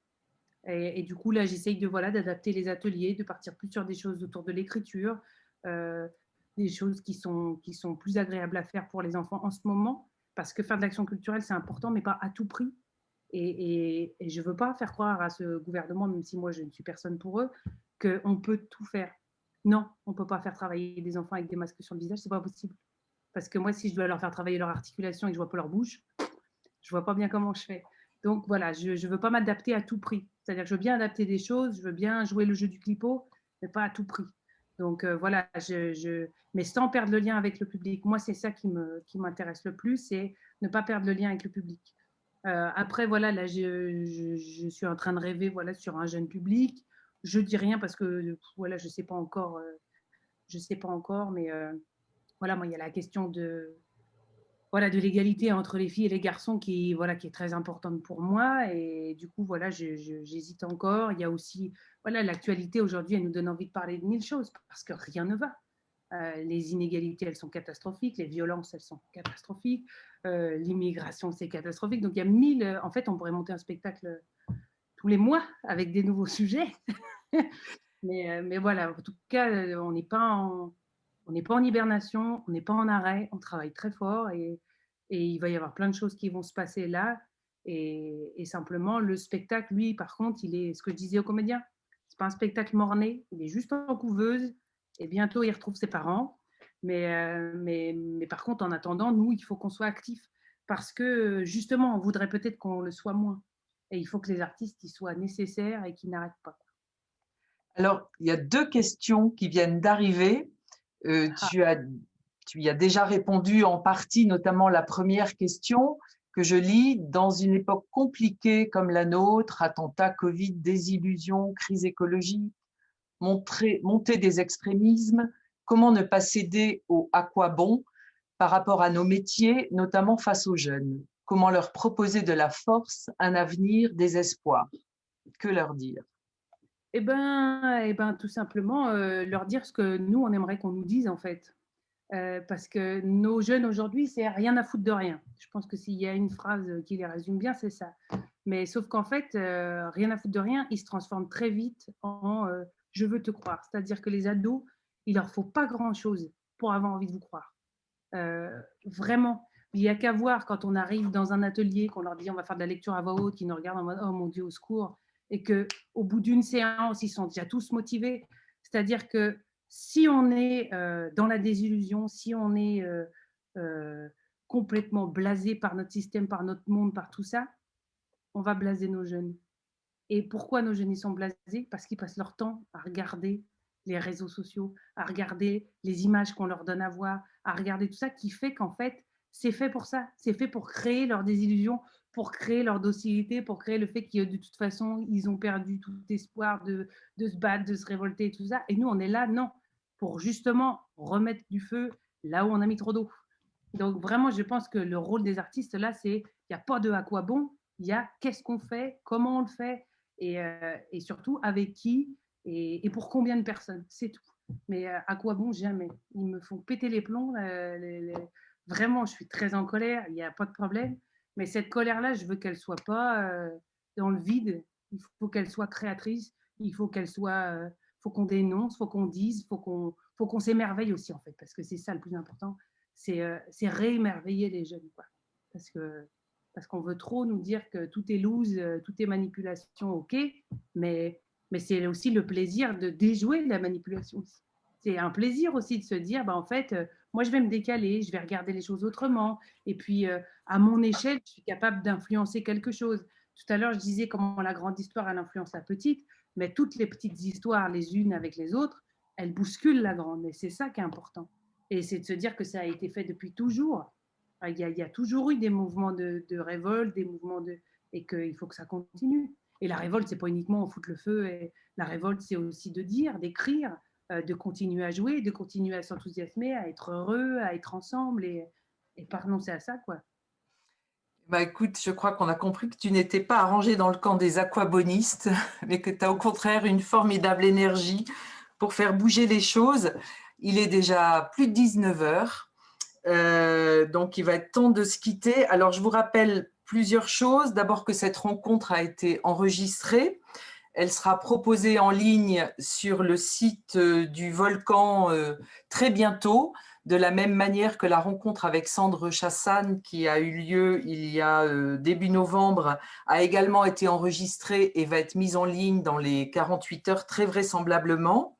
Et du coup, là, j'essaye voilà, d'adapter les ateliers, de partir plus sur des choses autour de l'écriture, des choses qui sont plus agréables à faire pour les enfants en ce moment, parce que faire de l'action culturelle, c'est important, mais pas à tout prix. Et je ne veux pas faire croire à ce gouvernement, même si moi, je ne suis personne pour eux, qu'on peut tout faire. Non, on ne peut pas faire travailler des enfants avec des masques sur le visage, ce n'est pas possible. Parce que moi, si je dois leur faire travailler leur articulation et que je ne vois pas leur bouche, je ne vois pas bien comment je fais. Donc voilà, je ne veux pas m'adapter à tout prix. C'est-à-dire que je veux bien adapter des choses, je veux bien jouer le jeu du clipo, mais pas à tout prix. Donc voilà, mais sans perdre le lien avec le public. Moi, c'est ça qui m'intéresse le plus, c'est ne pas perdre le lien avec le public. Après, voilà, là, je suis en train de rêver, voilà, sur un jeune public. Je dis rien parce que voilà, je ne sais pas encore je ne sais pas encore, mais voilà, moi, il y a la question voilà, de l'égalité entre les filles et les garçons qui est très importante pour moi. Et du coup, voilà, j'hésite encore. Il y a aussi, voilà, l'actualité aujourd'hui, elle nous donne envie de parler de mille choses parce que rien ne va. Les inégalités, elles sont catastrophiques. Les violences, elles sont catastrophiques. L'immigration, c'est catastrophique. Donc, il y a mille… En fait, on pourrait monter un spectacle tous les mois avec des nouveaux sujets. mais voilà, en tout cas, on n'est pas en hibernation, on n'est pas en arrêt, on travaille très fort et il va y avoir plein de choses qui vont se passer là. Et simplement, le spectacle, lui, par contre, il est ce que je disais aux comédiens. C'est pas un spectacle mort-né, il est juste en couveuse et bientôt il retrouve ses parents. Mais par contre, en attendant, nous, il faut qu'on soit actifs parce que justement, on voudrait peut-être qu'on le soit moins. Et il faut que les artistes ils soient nécessaires et qu'ils n'arrêtent pas. Alors, il y a 2 questions qui viennent d'arriver. Tu y as déjà répondu en partie, notamment la première question que je lis. Dans une époque compliquée comme la nôtre, attentats, Covid, désillusions, crise écologique, montée des extrémismes, comment ne pas céder au « à quoi bon » par rapport à nos métiers, notamment face aux jeunes? Comment leur proposer de la force, un avenir, des espoirs? Que leur dire? Eh ben, tout simplement, leur dire ce que nous, on aimerait qu'on nous dise, en fait. Parce que nos jeunes aujourd'hui, c'est rien à foutre de rien. Je pense que s'il y a une phrase qui les résume bien, c'est ça. Mais sauf qu'en fait, rien à foutre de rien, ils se transforment très vite en je veux te croire. C'est-à-dire que les ados, il leur faut pas grand-chose pour avoir envie de vous croire. Vraiment. Il n'y a qu'à voir quand on arrive dans un atelier, qu'on leur dit on va faire de la lecture à voix haute, qu'ils nous regardent en mode oh mon Dieu, au secours, et qu'au bout d'une séance, ils sont déjà tous motivés. C'est-à-dire que si on est dans la désillusion, si on est complètement blasé par notre système, par notre monde, par tout ça, on va blaser nos jeunes. Et pourquoi nos jeunes ils sont blasés? Parce qu'ils passent leur temps à regarder les réseaux sociaux, à regarder les images qu'on leur donne à voir, à regarder tout ça, qui fait qu'en fait, c'est fait pour ça. C'est fait pour créer leur désillusion, pour créer leur docilité, pour créer le fait que de toute façon, ils ont perdu tout espoir de se battre, de se révolter, tout ça. Et nous, on est là, non, pour justement remettre du feu là où on a mis trop d'eau. Donc vraiment, je pense que le rôle des artistes, là, c'est, il n'y a pas de à quoi bon, il y a qu'est-ce qu'on fait, comment on le fait, et surtout avec qui et pour combien de personnes, c'est tout. Mais à quoi bon, jamais. Ils me font péter les plombs. Vraiment, je suis très en colère, il n'y a pas de problème. Mais cette colère-là, je veux qu'elle ne soit pas dans le vide. Il faut qu'elle soit créatrice. Il faut qu'elle soit… faut qu'on dénonce, faut qu'on dise, faut qu'on s'émerveille aussi, en fait, parce que c'est ça le plus important. C'est réémerveiller les jeunes, quoi. Parce qu'on veut trop nous dire que tout est loose, tout est manipulation, ok, mais c'est aussi le plaisir de déjouer la manipulation. C'est un plaisir aussi de se dire, bah, en fait, moi, je vais me décaler, je vais regarder les choses autrement, et puis, à mon échelle, je suis capable d'influencer quelque chose. Tout à l'heure, je disais comment la grande histoire, elle influence la petite, mais toutes les petites histoires, les unes avec les autres, elles bousculent la grande, et c'est ça qui est important. Et c'est de se dire que ça a été fait depuis toujours. Il y a toujours eu des mouvements de révolte, des mouvements et qu'il faut que ça continue. Et la révolte, c'est pas uniquement on fout le feu. Et la révolte, c'est aussi de dire, d'écrire, de continuer à jouer, de continuer à s'enthousiasmer, à être heureux, à être ensemble et pas renoncer à ça, quoi. Bah écoute, je crois qu'on a compris que tu n'étais pas arrangé dans le camp des aquabonistes, mais que tu as au contraire une formidable énergie pour faire bouger les choses. Il est déjà plus de 19 heures. Donc, il va être temps de se quitter. Alors, je vous rappelle plusieurs choses. D'abord que cette rencontre a été enregistrée. Elle sera proposée en ligne sur le site du Volcan très bientôt, de la même manière que la rencontre avec Sandre Chassagne qui a eu lieu il y a début novembre a également été enregistrée et va être mise en ligne dans les 48 heures très vraisemblablement.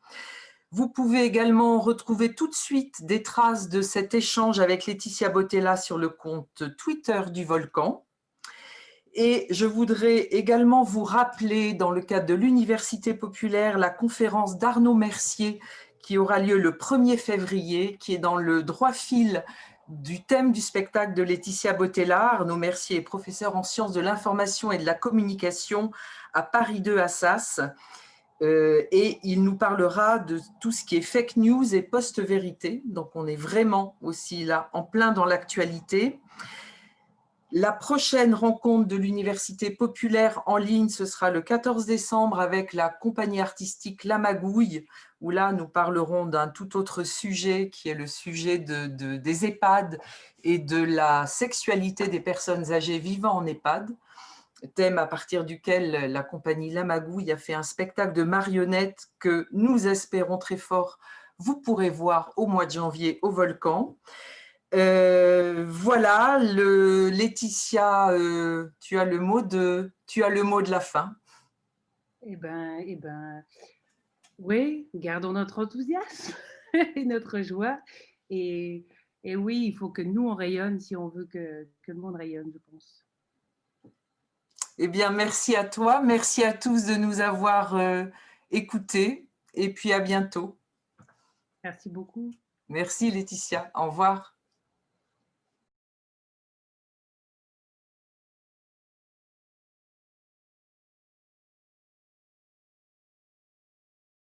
Vous pouvez également retrouver tout de suite des traces de cet échange avec Laetitia Botella sur le compte Twitter du Volcan. Et je voudrais également vous rappeler, dans le cadre de l'Université populaire, la conférence d'Arnaud Mercier qui aura lieu le 1er février, qui est dans le droit fil du thème du spectacle de Laetitia Botella. Arnaud Mercier est professeur en sciences de l'information et de la communication à Paris 2 Assas. Et il nous parlera de tout ce qui est fake news et post-vérité. Donc, on est vraiment aussi là, en plein dans l'actualité. La prochaine rencontre de l'Université populaire en ligne, ce sera le 14 décembre avec la compagnie artistique La Magouille, où là, nous parlerons d'un tout autre sujet qui est le sujet des EHPAD et de la sexualité des personnes âgées vivant en EHPAD, thème à partir duquel la compagnie La Magouille a fait un spectacle de marionnettes que nous espérons très fort vous pourrez voir au mois de janvier au Volcan. Voilà, Laetitia, tu as le mot de la fin. Oui, gardons notre enthousiasme et notre joie. Et oui, il faut que nous, on rayonne si on veut que le monde rayonne, je pense. Eh bien, merci à toi. Merci à tous de nous avoir écoutés. Et puis, à bientôt. Merci beaucoup. Merci, Laetitia. Au revoir.